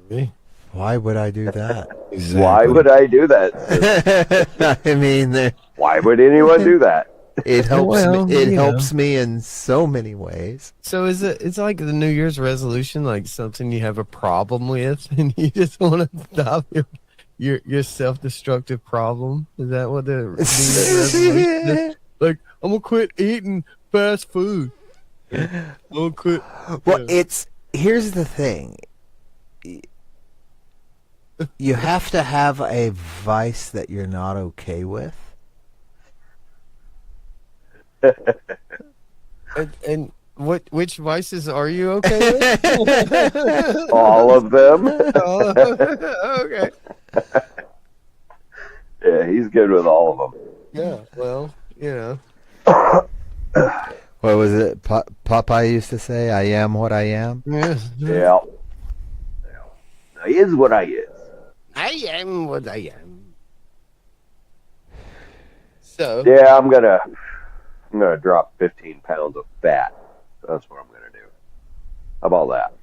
Really? Why would I do that? Why would I do that? I mean, Why would anyone do that? it helps Well, me. It you helps me in so many ways. So it's like the New Year's resolution, like something you have a problem with, and you just want to stop your self-destructive problem? Is that what the New Year's resolution is? Like, I'm gonna quit eating fast food. I'm gonna quit. Well, here's the thing. You have to have a vice that you're not okay with. And which vices are you okay with? All of them. Okay. Yeah, he's good with all of them. Yeah. Well, you know. What was it? Popeye used to say, "I am what I am." Yeah. Yeah. I is what I is. I am what I am. So Yeah, I'm gonna drop 15 pounds of fat. That's what I'm gonna do. How about that?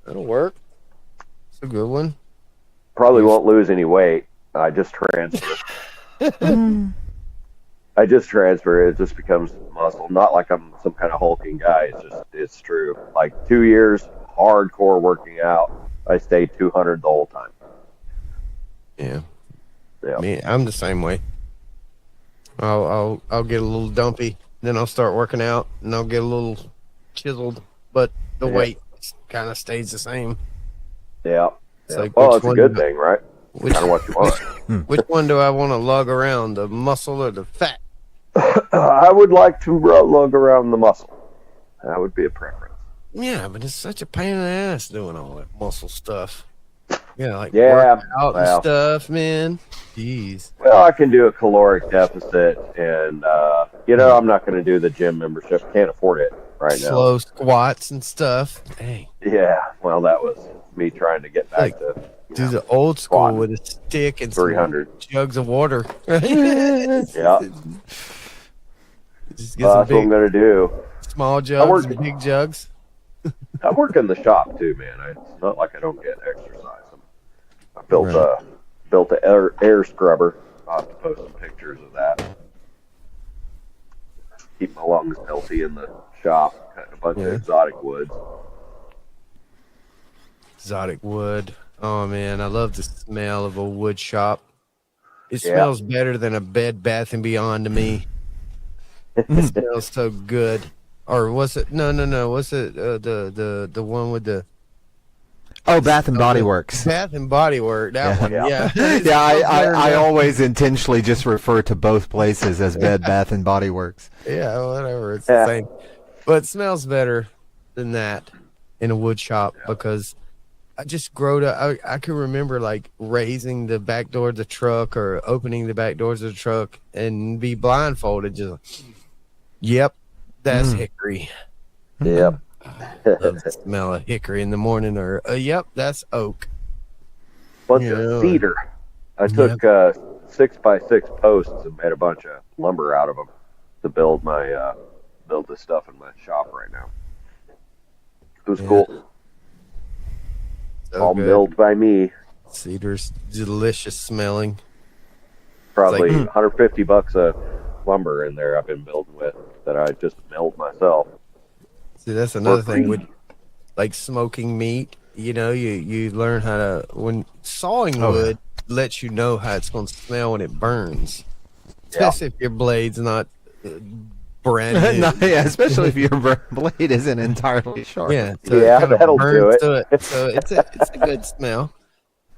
that'll work. It's a good one. Probably won't lose any weight. I just transfer. I just transfer. It just becomes muscle. Not like I'm some kind of hulking guy. It's true. Like 2 years hardcore working out, I stayed 200 the whole time. Yeah. Yeah. Me, I'm the same way. I'll get a little dumpy, then I'll start working out, and I'll get a little chiseled, but the weight kind of stays the same. Yeah. It's like, well, which it's a one good do- thing, right? Which, Kind of what you want. which one do I want to lug around, the muscle or the fat? I would like to lug around the muscle. That would be a preference. Yeah, but it's such a pain in the ass doing all that muscle stuff. Yeah, like Yeah, working out and well. stuff, man. Jeez. Well, I can do a caloric deficit, and I'm not going to do the gym membership. Can't afford it right now. Slow squats and stuff. Dang. Yeah, well, that was me trying to get back Like, to do the old school squatting. with a stick and some 300. jugs of water. Yeah, Just get some that's what I'm big, going to do. small jugs work- and big jugs. I work in the shop too, man. It's not like I don't get exercise. I built a air scrubber. I'll have to post some pictures of that. Keep my lungs healthy in the shop. Cutting a bunch of exotic woods. Exotic wood. Oh man, I love the smell of a wood shop. It smells better than a Bed Bath and Beyond to me. It smells so good. Or was it? No. Was it the one with the Oh, Bath and Body Works. Bath and Body Works? That one. Yeah. Yeah, I always intentionally just refer to both places as Bed Bath and Body Works. Yeah, whatever. It's the same. But it smells better than that in a wood shop because I just growed up. I can remember like raising the back door of the truck or opening the back doors of the truck and be blindfolded. Just like, yep, that's hickory. Yep. Love the smell of hickory in the morning. Or yep, that's oak. Bunch of cedar. I took 6x6 posts and made a bunch of lumber out of them to build this stuff in my shop right now. It was cool. So All good. milled by me. Cedar's delicious smelling. Probably It's like- $150 of lumber in there I've been building with that I just milled myself. See, that's another thing with like smoking meat. You know, you learn how to when sawing wood lets you know how it's going to smell when it burns. Especially if your blade's not brand new. No, yeah, especially if your blade isn't entirely sharp. Yeah, so Yeah, it kinda that'll do burns it. to So it's a good smell.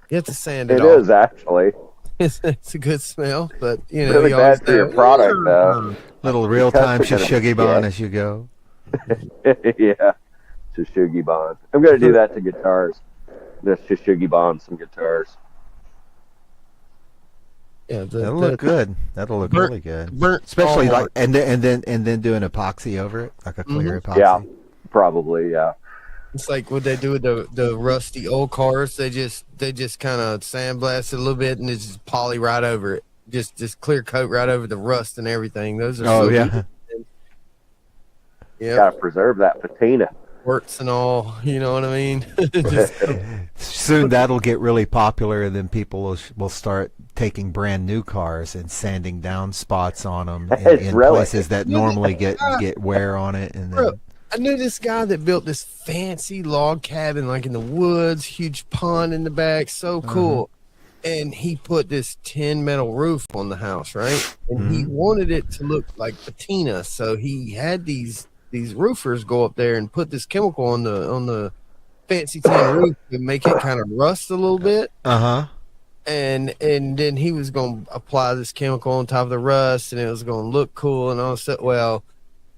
You have to sand it It off. is actually It's a good smell, but you know, really you always bad for your product, though. Little real-time Because they're gonna be shishugibon dead. as you go. Yeah, Shishugi Bond. I'm gonna do that to guitars. Just Shishugi Bond some guitars. Yeah, That'll look good. That'll look burnt- really good. burnt Especially all like and then do an epoxy over it, like a clear epoxy. Yeah, probably. Yeah. It's like what they do with the rusty old cars. They just kind of sandblast it a little bit and it's just poly right over it. Just clear coat right over the rust and everything. Those are Oh so yeah. good. Yeah, Gotta preserve that patina. works and all. You know what I mean? Just, Soon that'll get really popular, and then people will start taking brand new cars and sanding down spots on them in Really? places that normally get wear on it. And bro, then, I knew this guy that built this fancy log cabin, like in the woods, huge pond in the back, so cool. And he put this tin metal roof on the house, right? And he wanted it to look like patina, so he had these roofers go up there and put this chemical on the fancy tin roof to make it kind of rust a little bit. And then he was going to apply this chemical on top of the rust, and it was going to look cool and all that. Well,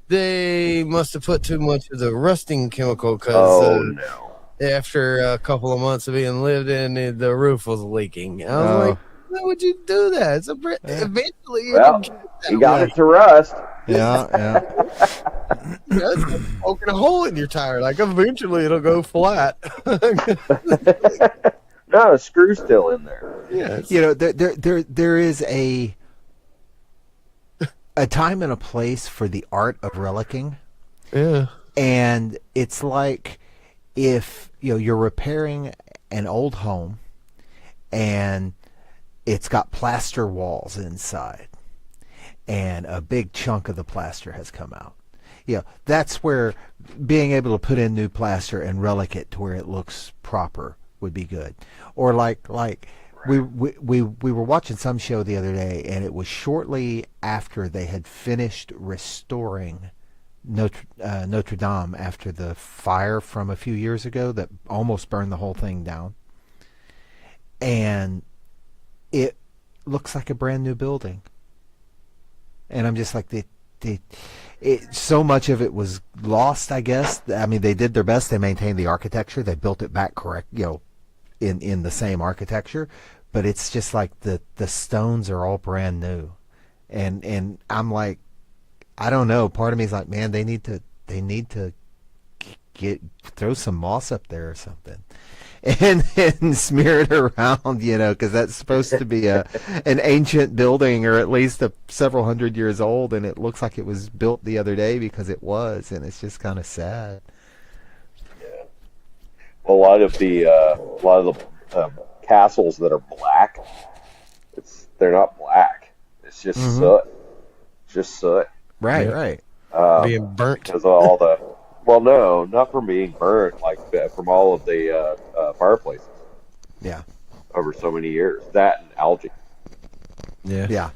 they must have put too much of the rusting chemical because No. after a couple of months of being lived in, the roof was leaking. I was like, why would you do that? It's eventually Well, you got it to rust. yeah. it's like poking a hole in your tire. Like eventually it'll go flat. No, a screw's still in there. Yeah, You know, there is a time and a place for the art of relicking. yeah. And it's like if you're repairing an old home and it's got plaster walls inside and a big chunk of the plaster has come out. That's where being able to put in new plaster and relic it to where it looks proper would be good. Or like we were watching some show the other day, and it was shortly after they had finished restoring Notre Dame after the fire from a few years ago that almost burned the whole thing down. And it looks like a brand new building. And I'm just like, so much of it was lost, I guess. I mean, they did their best. They maintained the architecture. They built it back correct, in the same architecture. But it's just like the stones are all brand new. And I'm like, I don't know. Part of me is like, man, they need to throw some moss up there or something, and smear it around, because that's supposed to be an ancient building, or at least several hundred years old, and it looks like it was built the other day because it was, and it's just kind of sad. A lot of the castles that are black, they're not black. It's just soot. It's just soot. Right, Yeah. right. Being burnt. Because of all the. Well, no, not from being burnt, like from all of the fireplaces Yeah, over so many years. That and algae. yeah.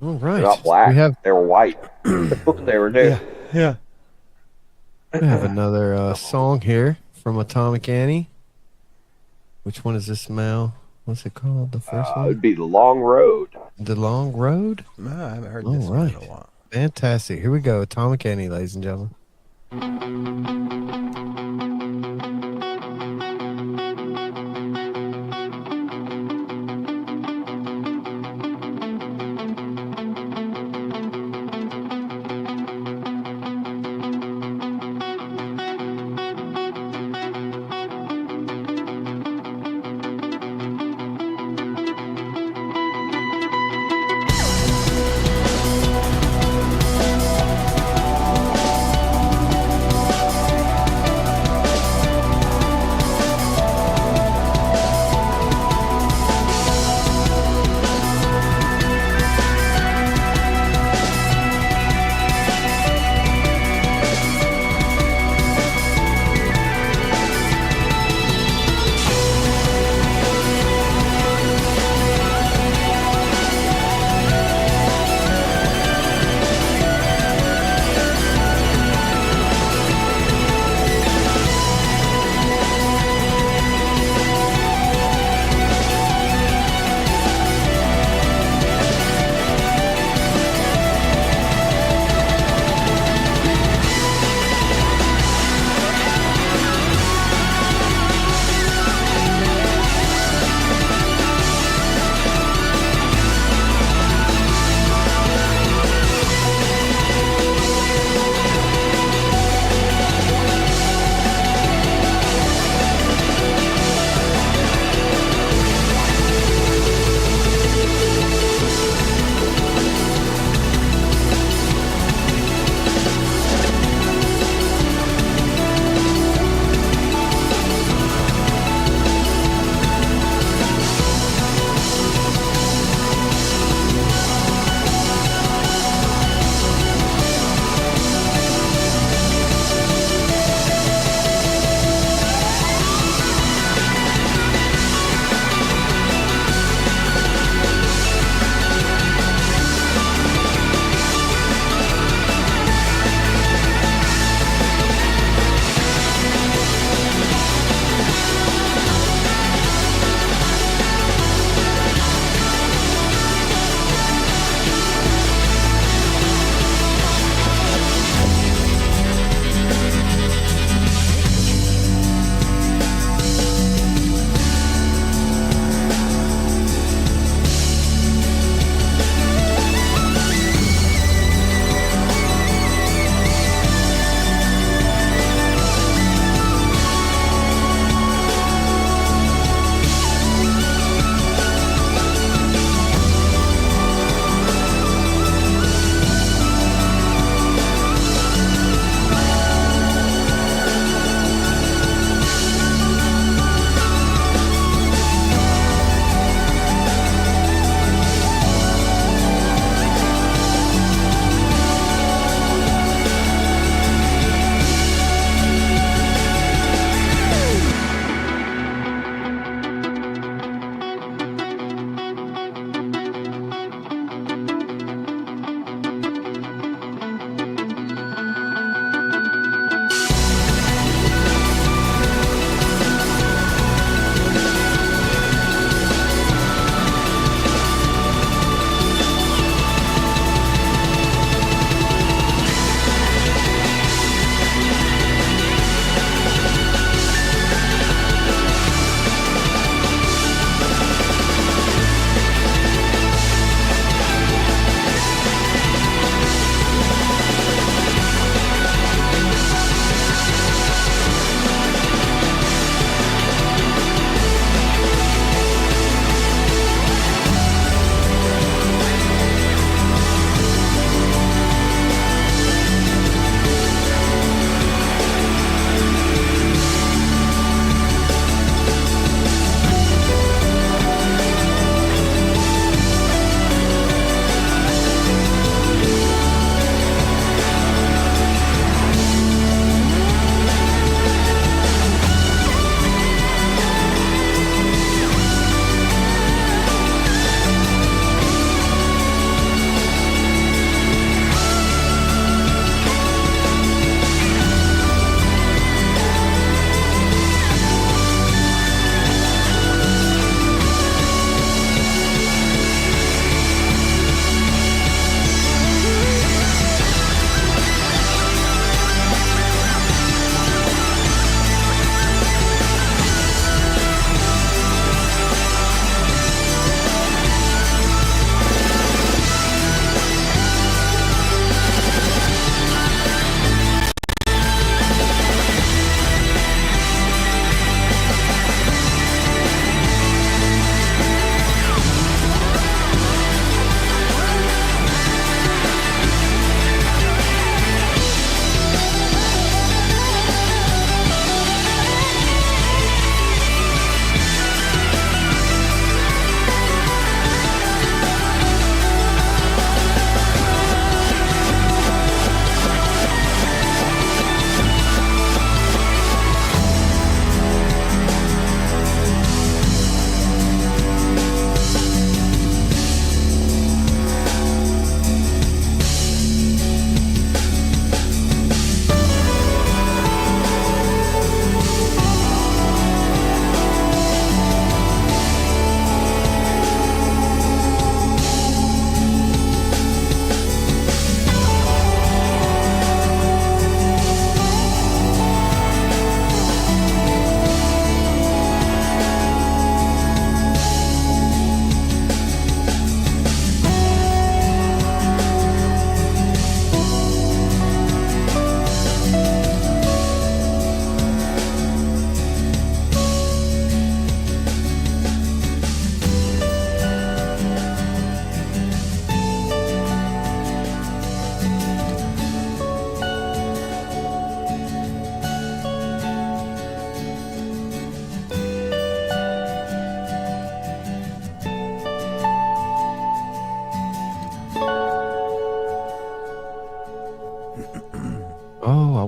All right. They're not black. We have They were white. They were new. Yeah. another song here from Atomic Annie. Which one is this, Mel? What's it called? The first one? It'd be the Long Road. The Long Road? No, I haven't heard All this one in right. a while. Fantastic. Here we go. Atomic Annie, ladies and gentlemen.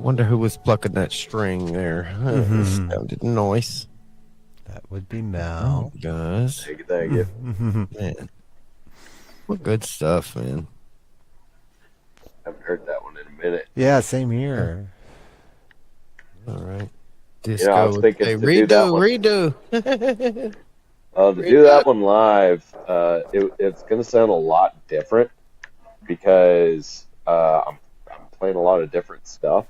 wonder who was plucking that string there. It sounded nice. That would be Mel. Guys. Thank you. Man. What good stuff, man. I haven't heard that one in a minute. Yeah, same here. All right. You know, I was thinking to do that one. redo. To do that one live, it's going to sound a lot different because I'm playing a lot of different stuff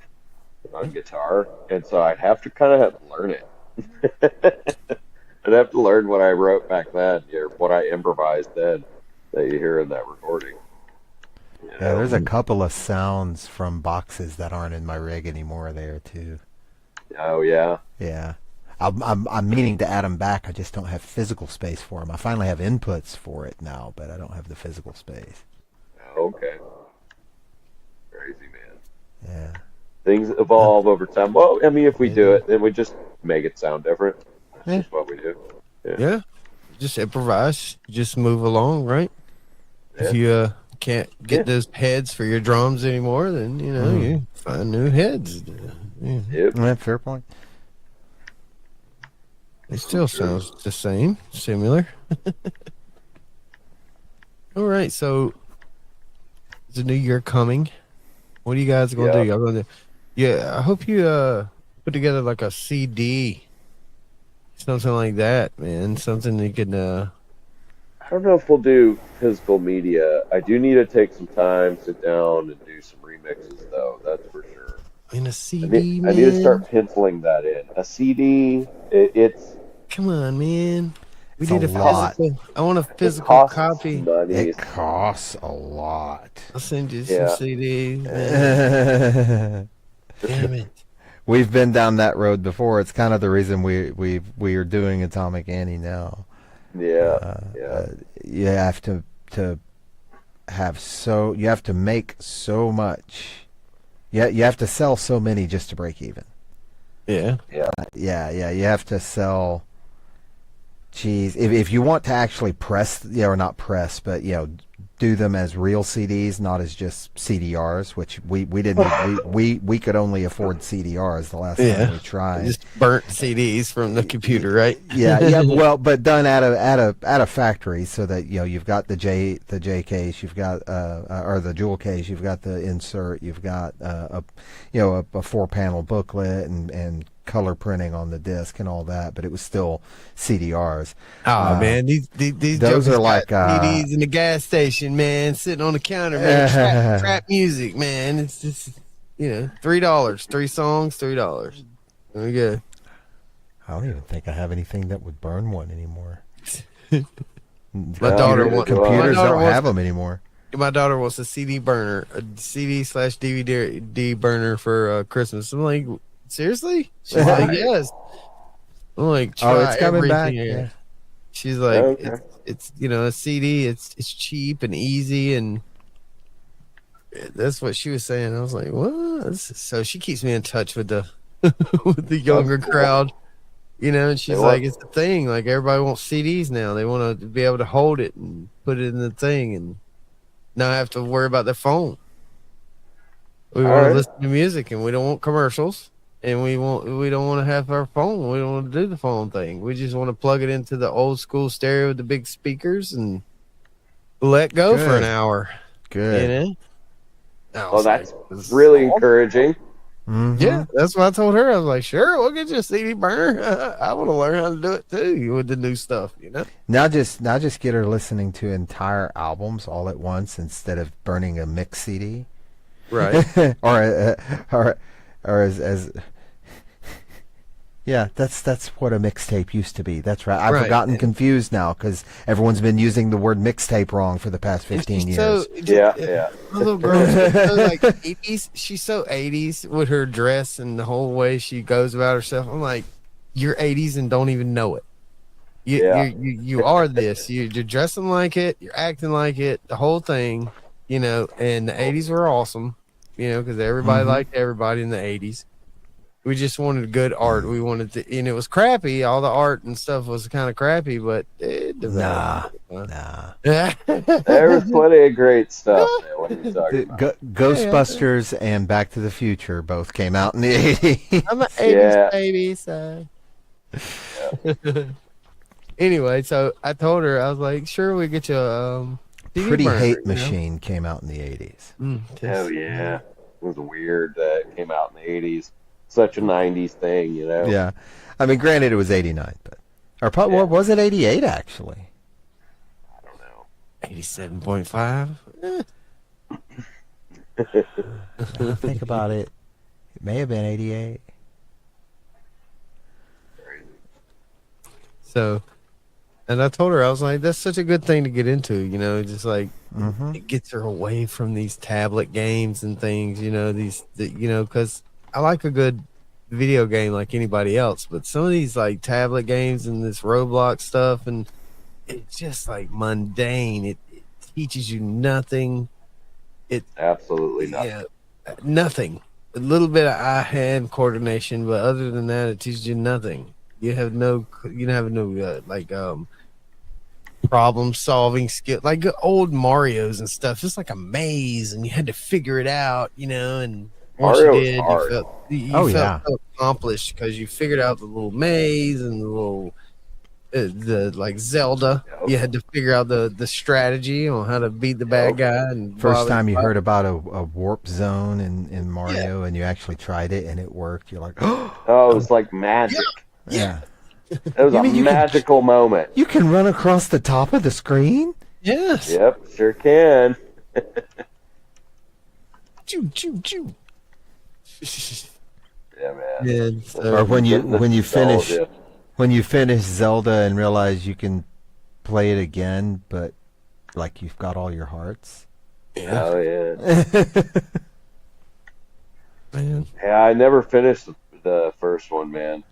on guitar, and so I'd have to kind of have to learn it. I'd have to learn what I wrote back then, or what I improvised then, that you hear in that recording. You know? Yeah, there's a couple of sounds from boxes that aren't in my rig anymore there too. Oh yeah. Yeah. I'm meaning to add them back. I just don't have physical space for them. I finally have inputs for it now, but I don't have the physical space. Okay. Crazy, man. Yeah. Things evolve over time. Well, I mean, if we do it, then we just make it sound different. That's Yeah. just what we do. Yeah. Just improvise. Just move along, right? Yeah. If you can't get those heads for your drums anymore, then, you know, you find new heads. Yeah. Yep. Yeah, fair point. It still sounds the same, similar. All right, so it's a new year coming. What are you guys gonna do? Y'all gonna do? Yeah, I hope you put together like a CD, something like that, man. Something you can. I don't know if we'll do physical media. I do need to take some time, sit down, and do some remixes, though. That's for sure. In a CD, I need to start penciling that in. A CD, it's. Come on, man. We It's need a a lot. physical. I want a physical costs copy. money. It costs a lot. I'll send you Yeah. some CDs. Man. Damn it. We've been down that road before. It's kind of the reason we are doing Atomic Annie now. Yeah. You have to you have to make so much. Yeah, you have to sell so many just to break even. Yeah. Yeah. You have to sell. Geez, if you want to actually press, or not press, but do them as real CDs, not as just CDRs, which we didn't. we could only afford CDRs the last time we tried. Just burnt CDs from the computer, right? Yeah. Well, but done at a factory, so that you've got the J case, you've got or the jewel case, you've got the insert, you've got a 4-panel booklet and color printing on the disc and all that, but it was still CDRs. Oh man, these those are like CDs in the gas station, man, sitting on the counter, man. Trap music, man. It's just $3, 3 songs, $3. There we go. I don't even think I have anything that would burn one anymore. My daughter computers don't have them anymore. My daughter wants a CD burner, a CD/DVD burner for Christmas. I'm like, seriously? She's like, yes. I'm like, try it's coming back. everything. Yeah. She's like, Okay. it's a CD. It's cheap and easy, and that's what she was saying. I was like, what? So she keeps me in touch with the with the younger crowd, and she's like, it's the thing. Like everybody wants CDs now. They want to be able to hold it and put it in the thing, and not have to worry about their phone. We want to listen to music, and we don't want commercials. And we don't want to have our phone. We don't want to do the phone thing. We just want to plug it into the old school stereo with the big speakers and let go for an hour. Good. Well, that's really encouraging. Mm-hmm. Yeah, that's what I told her. I was like, sure, we'll get you a CD burner. I want to learn how to do it too with the new stuff, Now just get her listening to entire albums all at once instead of burning a mix CD. Right. or as yeah, that's what a mixtape used to be. That's right. I've gotten confused now because everyone's been using the word mixtape wrong for the past 15 years. Yeah. My little girl's so like 80s. She's so 80s with her dress and the whole way she goes about herself. I'm like, you're 80s and don't even know it. You are this. You're dressing like it. You're acting like it. The whole thing, And the 80s were awesome, because everybody liked everybody in the 80s. We just wanted good art. We wanted to, and it was crappy. All the art and stuff was kind of crappy, but it developed. Nah. There was plenty of great stuff there. What are you talking about? Ghostbusters and Back to the Future both came out in the 80s. I'm an 80s baby, so. Anyway, so I told her, I was like, sure, we get you a Pretty Hate Machine came out in the 80s. Oh, yeah. It was weird that it came out in the 80s. Such a 90s thing, you know? Yeah. I mean, granted, it was 89, but. Or probably, was it 88, actually? I don't know. 87.5. Think about it. It may have been 88. So, and I told her, I was like, that's such a good thing to get into, you know, just like it gets her away from these tablet games and things, you know, because I like a good video game like anybody else, but some of these like tablet games and this Roblox stuff, and it's just like mundane. It teaches you nothing. Absolutely nothing. Yeah, nothing. A little bit of eye-hand coordination, but other than that, it teaches you nothing. You have no problem-solving skill, like old Mario's and stuff. Just like a maze, and you had to figure it out, you know. And once you did, you felt so accomplished because you figured out the little maze and the little, the like Zelda. You had to figure out the strategy on how to beat the bad guy. And first time you heard about a warp zone in Mario, and you actually tried it and it worked. You're like, oh, it was like magic. Yeah. It was a magical moment. You can run across the top of the screen? Yes. Yep, sure can. Choo, choo, choo. Yeah, man. Yeah, Or when you finish Zelda and realize you can play it again, but like you've got all your hearts. Yeah. Oh, yeah. Man. Yeah, I never finished the first one, man.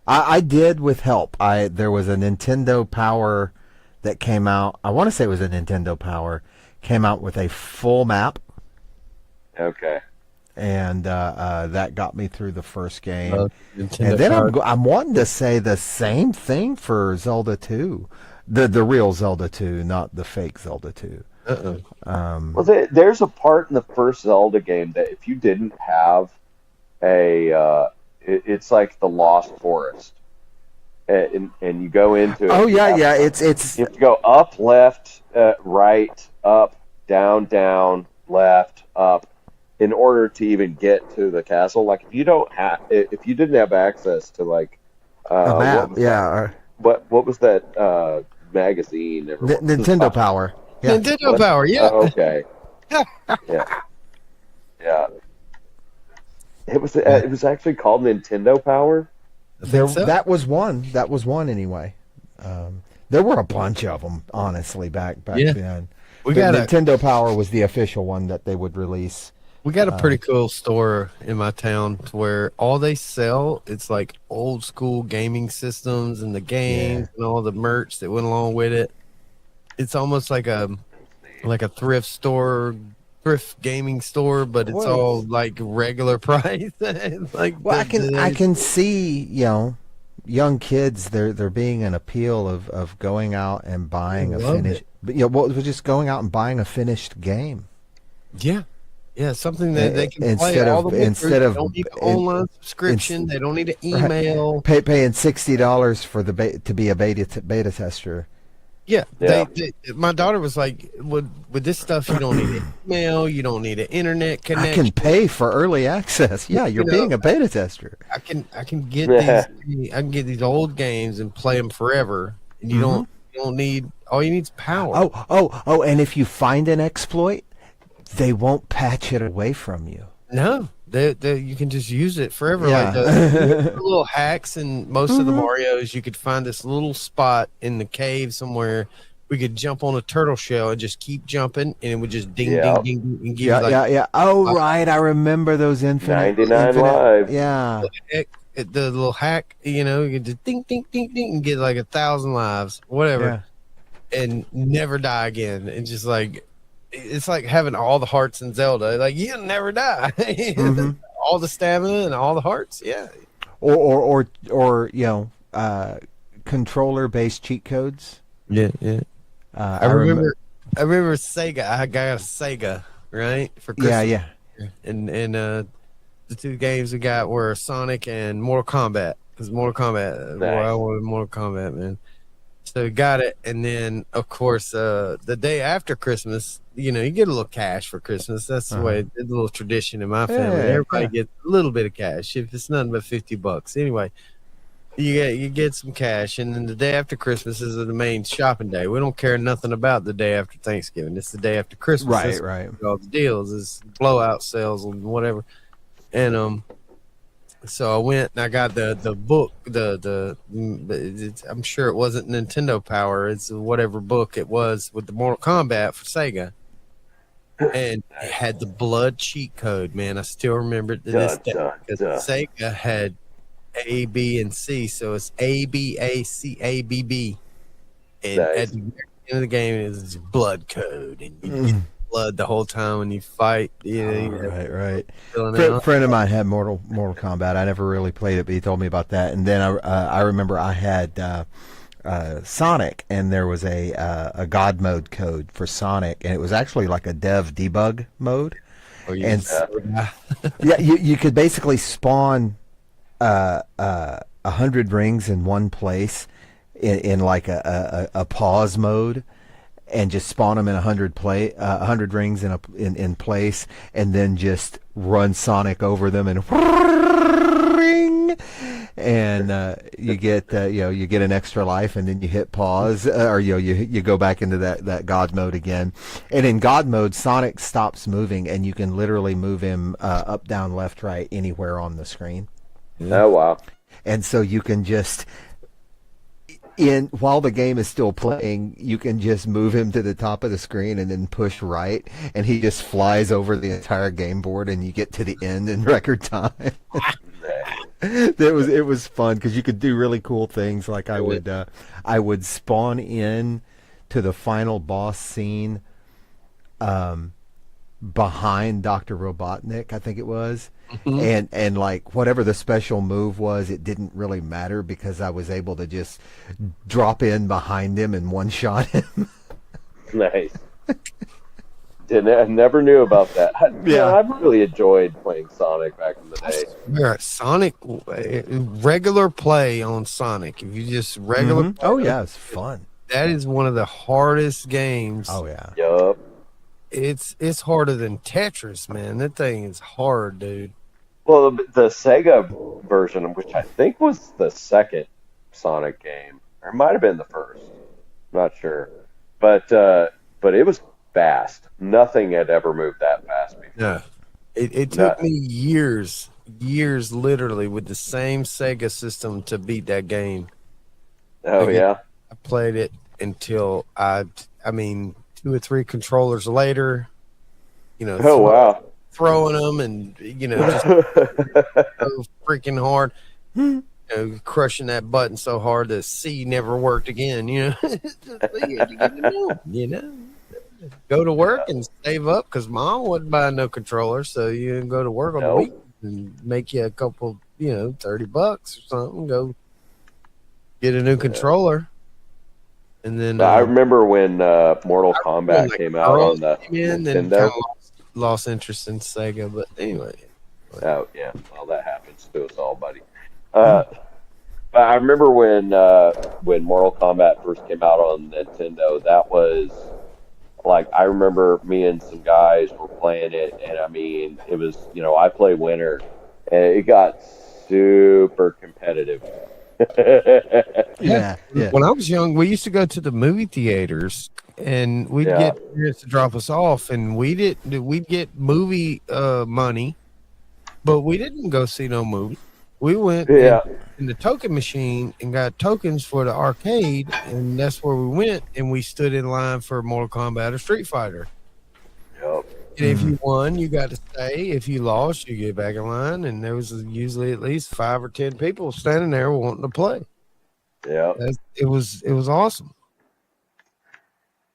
I did with help. There was a Nintendo Power that came out. I want to say it was a Nintendo Power. Came out with a full map. Okay. And that got me through the first game. And Nintendo then Power. I'm wanting to say the same thing for Zelda 2. The real Zelda 2, not the fake Zelda 2. Well, there's a part in the first Zelda game that if you didn't have it's like the Lost Forest, and you go into it. Oh yeah, it's you have to go up, left, right, up, down, left, up, in order to even get to the castle. Like if you didn't have access to like a map, what was that magazine? Nintendo Power. Yeah. Nintendo Power, yeah. Oh, okay. Yeah. It was actually called Nintendo Power. That was one. That was one anyway. There were a bunch of them, honestly, back then. Nintendo Power was the official one that they would release. We got a pretty cool store in my town to where all they sell, it's like old school gaming systems and the games and all the merch that went along with it. It's almost like a thrift store, thrift gaming store, but it's all like regular price. I can see, young kids, there being an appeal of going out and buying just going out and buying a finished game. Yeah, something that they can play all the way through. They don't need an online subscription. They don't need an email. Paying $60 to be a beta tester. Yeah. My daughter was like, with this stuff, you don't need an email. You don't need an internet connection. I can pay for early access. Yeah, you're being a beta tester. I can get these old games and play them forever. And you don't need, all you need is power. Oh, and if you find an exploit, they won't patch it away from you. No, you can just use it forever. Yeah. Like the little hacks in most of the Marios, you could find this little spot in the cave somewhere. We could jump on a turtle shell and just keep jumping, and it would just ding, ding, ding, and give you Oh, right, I remember those infinite 99 lives. Yeah, the little hack. You could just ding, ding, ding, ding, and get like 1,000 lives, whatever, and never die again. And just like. It's like having all the hearts in Zelda. Like, you'll never die. all the stamina and all the hearts. Yeah. Or controller based cheat codes. Yeah. I remember. remember Sega. I got a Sega, right? For Christmas. Yeah. And the two games we got were Sonic and Mortal Kombat. Because Mortal Kombat, boy, I wanted Mortal Kombat, man. So got it, and then of course the day after Christmas, you get a little cash for Christmas. That's the way, it's a little tradition in my family. Everybody gets a little bit of cash, if it's nothing but $50. Anyway, you get some cash, and then the day after Christmas is the main shopping day. We don't care nothing about the day after Thanksgiving. It's the day after Christmas. Right. All the deals is blowout sales and whatever, and so I went and I got the book, I'm sure it wasn't Nintendo Power. It's whatever book it was with the Mortal Kombat for Sega. And it had the blood cheat code, man. I still remember it to this day. Because Sega had A, B, and C. So it's A, B, A, C, A, B, B. And at the end of the game, it's blood code. And you get blood the whole time when you fight. Right. Friend of mine had Mortal Kombat. I never really played it, but he told me about that. And then I remember I had Sonic, and there was a God mode code for Sonic, and it was actually like a dev debug mode. And you could basically spawn 100 rings in one place in like a pause mode. And just spawn them in 100 rings in place, and then just run Sonic over them and ring, and you get an extra life, and then you hit pause, or you go back into that God mode again. And in God mode, Sonic stops moving, and you can literally move him up, down, left, right, anywhere on the screen. Oh wow! And so you can just, while the game is still playing, you can just move him to the top of the screen and then push right, and he just flies over the entire game board, and you get to the end in record time. It was fun because you could do really cool things. Like I would spawn in to the final boss scene behind Dr. Robotnik, I think it was. And like whatever the special move was, it didn't really matter because I was able to just drop in behind him and one shot him. Nice. I never knew about that. I really enjoyed playing Sonic back in the day. Yeah, Sonic, regular play on Sonic. If you just regular play, oh yeah, it's fun. That is one of the hardest games. Oh yeah. Yup. It's harder than Tetris, man. That thing is hard, dude. Well, the Sega version, which I think was the second Sonic game, or it might have been the first. I'm not sure, but it was fast. Nothing had ever moved that fast before. Yeah, it took me years, literally, with the same Sega system to beat that game. Oh yeah, I played it until I mean, 2 or 3 controllers later, throwing them and just so freaking hard, crushing that button so hard that C never worked again. Go to work and save up because mom wasn't buying no controller, so you can go to work on the week and make you a couple, $30 or something. Go get a new controller. And then I remember when Mortal Kombat came out on the Nintendo. Then lost interest in Sega, but anyway. Oh yeah, well that happens to us all, buddy. I remember when Mortal Kombat first came out on Nintendo. That was like, I remember me and some guys were playing it, and I mean, it was, I play winner, and it got super competitive. Yeah. When I was young, we used to go to the movie theaters, and we'd get parents to drop us off, and we'd get movie money, but we didn't go see no movie. We went in the token machine and got tokens for the arcade, and that's where we went, and we stood in line for Mortal Kombat or Street Fighter. Yep. And if you won, you got to stay. If you lost, you get back in line, and there was usually at least 5 or 10 people standing there wanting to play. Yeah, it was awesome.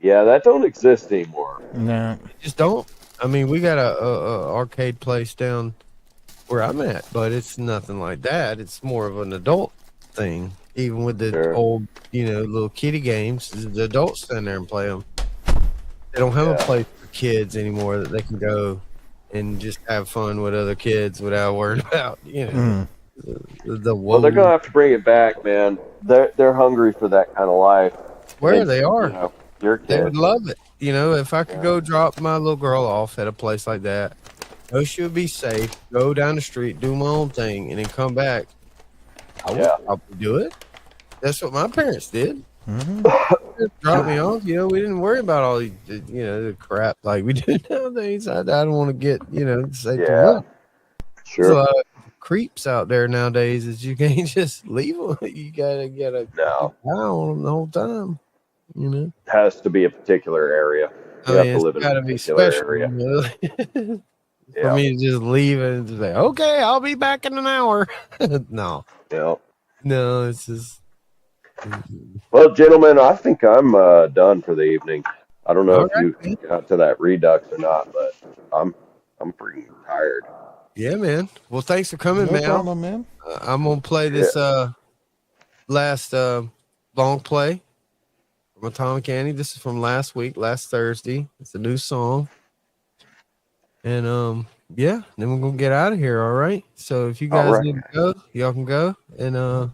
Yeah, that don't exist anymore. No, just don't. I mean, we got a arcade place down where I'm at, but it's nothing like that. It's more of an adult thing. Even with the Sure. old, little kiddie games, the adults stand there and play them. They don't have a Yeah. place for kids anymore that they can go and just have fun with other kids without worrying about, the Well, they're gonna have to bring it back, man. They're hungry for that kind of life. where And, they are. Your They kids. would love it. If I could go drop my little girl off at a place like that, know she would be safe, go down the street, do my own thing, and then come back, I would probably do it. That's what my parents did. Drop me off. We didn't worry about all the crap like we do nowadays. I don't want to get, say too much. Sure. There's a lot of creeps out there nowadays that you can't just leave them. You gotta get a eye on them the whole time. It has to be a particular area. You have to live in a particular area. For me to just leave and just say, okay, I'll be back in an hour. No. Yeah. No, it's just. Well, gentlemen, I think I'm done for the evening. I don't know if you got to that redux or not, but I'm freaking tired. Yeah, man. Well, thanks for coming, No man. problem, man. I'm gonna play this last long play from Atomic Annie. This is from last Thursday. It's a new song, and then we're gonna get out of here. All right. So if you guys need to go, y'all can go. And All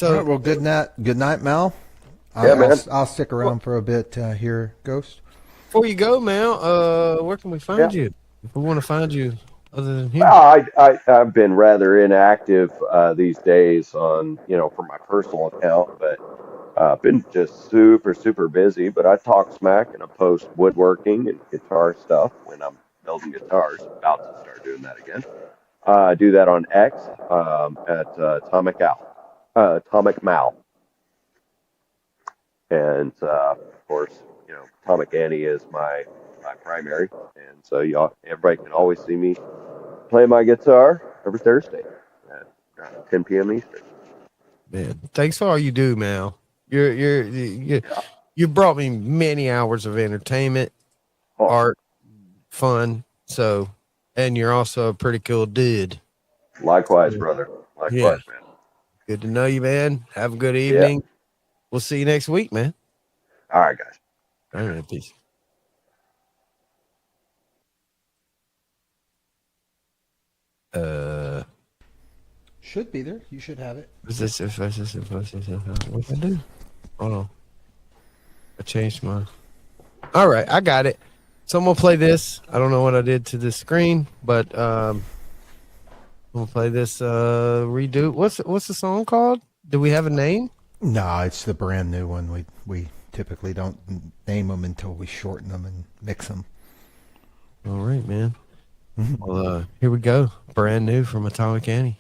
right, well, good night, Mal. Man. I'll stick around for a bit here, Ghost. Before you go, Mal, where can we find you? If we want to find you, other than here. I've been rather inactive these days on for my personal account, but I've been just super busy. But I talk smack and I post woodworking and guitar stuff when I'm building guitars. About to start doing that again. I do that on X at Atomic Mal. And of course, Atomic Annie is my primary, and so everybody can always see me play my guitar every Thursday at 10 p.m. Eastern. Man, thanks for all you do, Mal. You brought me many hours of entertainment, art, fun. So, and you're also a pretty cool dude. Likewise, brother. Likewise, man. Good to know you, man. Have a good evening. Yeah. We'll see you next week, man. All right, guys. All right, peace. Should be there. You should have it. What I do? Hold on. I changed my. All right, I got it. So I'm gonna play this. I don't know what I did to this screen, but I'm gonna play this redo. What's the song called? Do we have a name? No, it's the brand new one. We typically don't name them until we shorten them and mix them. All right, man. Well, here we go. Brand new from Atomic Annie.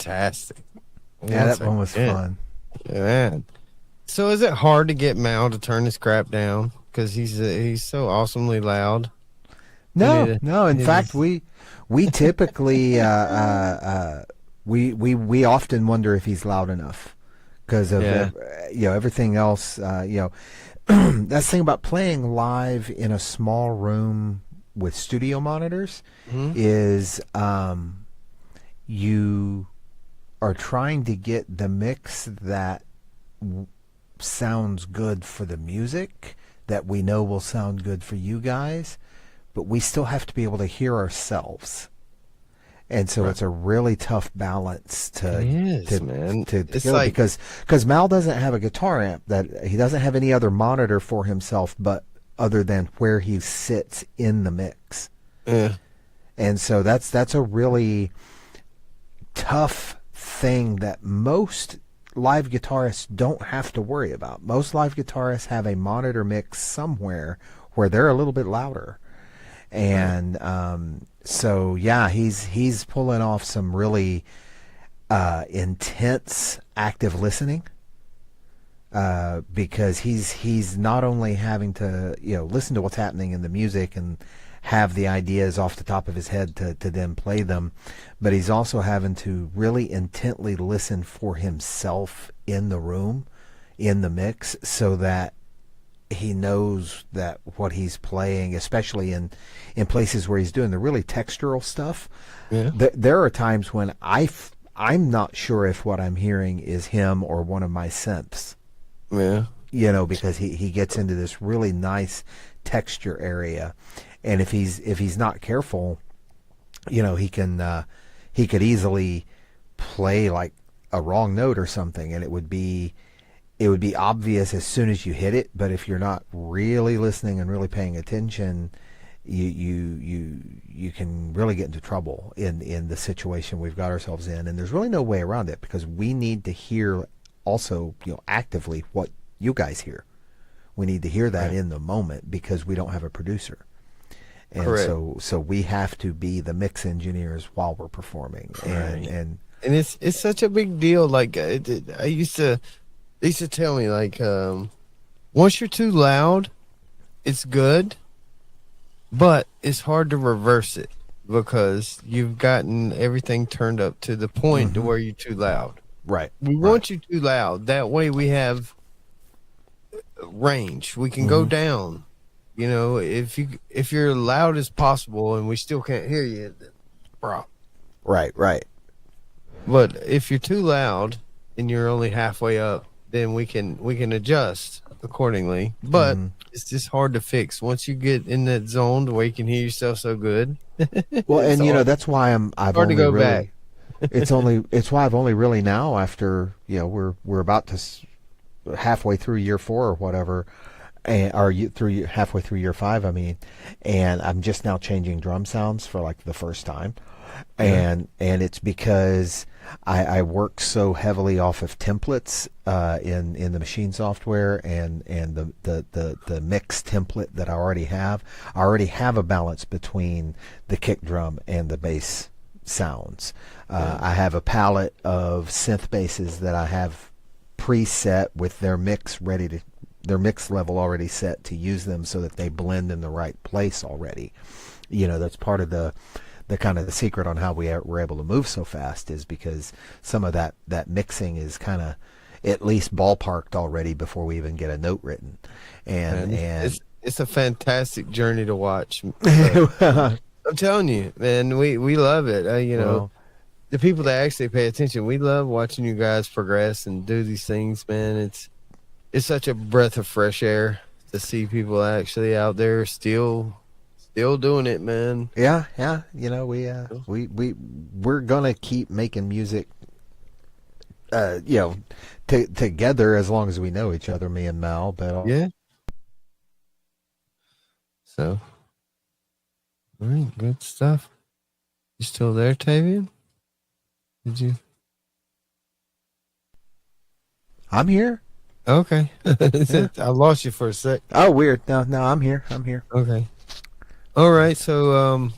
fantastic. Yeah, Once that one was again. fun. Man. So is it hard to get Mal to turn his crap down? Because he's so awesomely loud. No, no. In fact, we typically we often wonder if he's loud enough because of everything else. That's the thing about playing live in a small room with studio monitors is you are trying to get the mix that sounds good for the music that we know will sound good for you guys, but we still have to be able to hear ourselves. And so it's a really tough balance to go, like, because Mal doesn't have a guitar amp, that he doesn't have any other monitor for himself but other than where he sits in the mix. Yeah. And so that's a really tough thing that most live guitarists don't have to worry about. Most live guitarists have a monitor mix somewhere where they're a little bit louder. And so yeah, he's pulling off some really intense active listening, because he's not only having to listen to what's happening in the music and have the ideas off the top of his head to then play them, but he's also having to really intently listen for himself in the room, in the mix, so that he knows that what he's playing, especially in places where he's doing the really textural stuff, there are times when I'm not sure if what I'm hearing is him or one of my synths. Yeah. Because he gets into this really nice texture area, and if he's not careful, he could easily play like a wrong note or something, and it would be obvious as soon as you hit it. But if you're not really listening and really paying attention, you can really get into trouble in the situation we've got ourselves in. And there's really no way around it, because we need to hear also actively what you guys hear. We need to hear that in the moment, because we don't have a producer. And so we have to be the mix engineers while we're performing. And it's such a big deal. Like they used to tell me, like, once you're too loud, it's good, but it's hard to reverse it, because you've gotten everything turned up to the point to where you're too loud. Right. We want you too loud. That way we have range. We can go down. If you're loud as possible and we still can't hear you, bro. Right. But if you're too loud and you're only halfway up, then we can adjust accordingly. But it's just hard to fix once you get in that zone where you can hear yourself so good. Well, and that's why I've hard only to go really, back. it's why I've only really now, after we're about to halfway through year 4 or whatever, halfway through year 5, I mean, and I'm just now changing drum sounds for like the first time, and it's because I work so heavily off of templates in the machine software, and the mix template that I already have a balance between the kick drum and the bass sounds. I have a palette of synth basses that I have preset with their mix level already set to use them, so that they blend in the right place already. That's part of the kind of the secret on how we're able to move so fast, is because some of that mixing is kind of at least ballparked already before we even get a note written. And it's a fantastic journey to watch. I'm telling you, man, we love it. The people that actually pay attention, we love watching you guys progress and do these things, man. It's such a breath of fresh air to see people actually out there still doing it, man. Yeah. We're gonna keep making music, together, as long as we know each other, me and Mal. But yeah. So, all right, good stuff. You still there, Tavian? Did you? I'm here. Okay. I lost you for a sec. Oh, weird. No, I'm here. Okay. All right. So,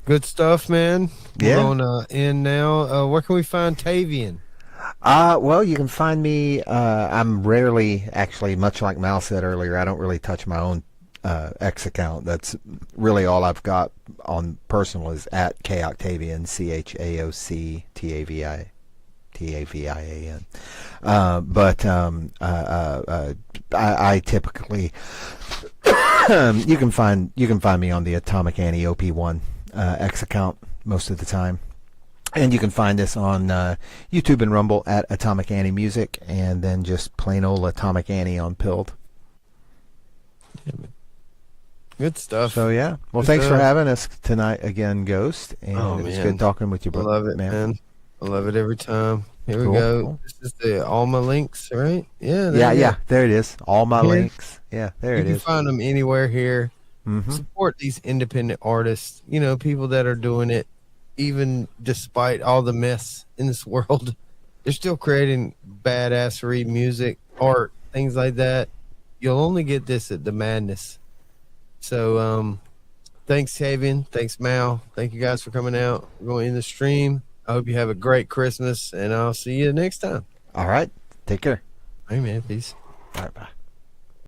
Good stuff, man. Yeah. We're on in now. Where can we find Tavian? Well, you can find me. I'm rarely, actually, much like Mal said earlier, I don't really touch my own X account. That's really all I've got on personal is at Chaoctavian, CHAOCTAVIAN. I typically you can find me on the Atomic Annie OP1 X account most of the time. And you can find us on YouTube and Rumble at Atomic Annie Music, and then just plain old Atomic Annie on Pilled. Good stuff. So yeah, well, thanks for having us tonight again, Ghost, and it was good talking with you, I brother. love it, man. I love it every time. Here we Cool, go. cool. This is the all my links, right? Yeah. Yeah, there it is. All my Here. links. Yeah, there You it can is. find them anywhere here. Mm-hmm. Support these independent artists. You know, people that are doing it, even despite all the mess in this world. They're still creating badassery, music, art, things like that. You'll only get this at the Madness. So, thanks, Tavian. Thanks, Mal. Thank you guys for coming out. We're going in the stream. I hope you have a great Christmas, and I'll see you next time. All right. Take care. Hey, man. Peace. All right. Bye.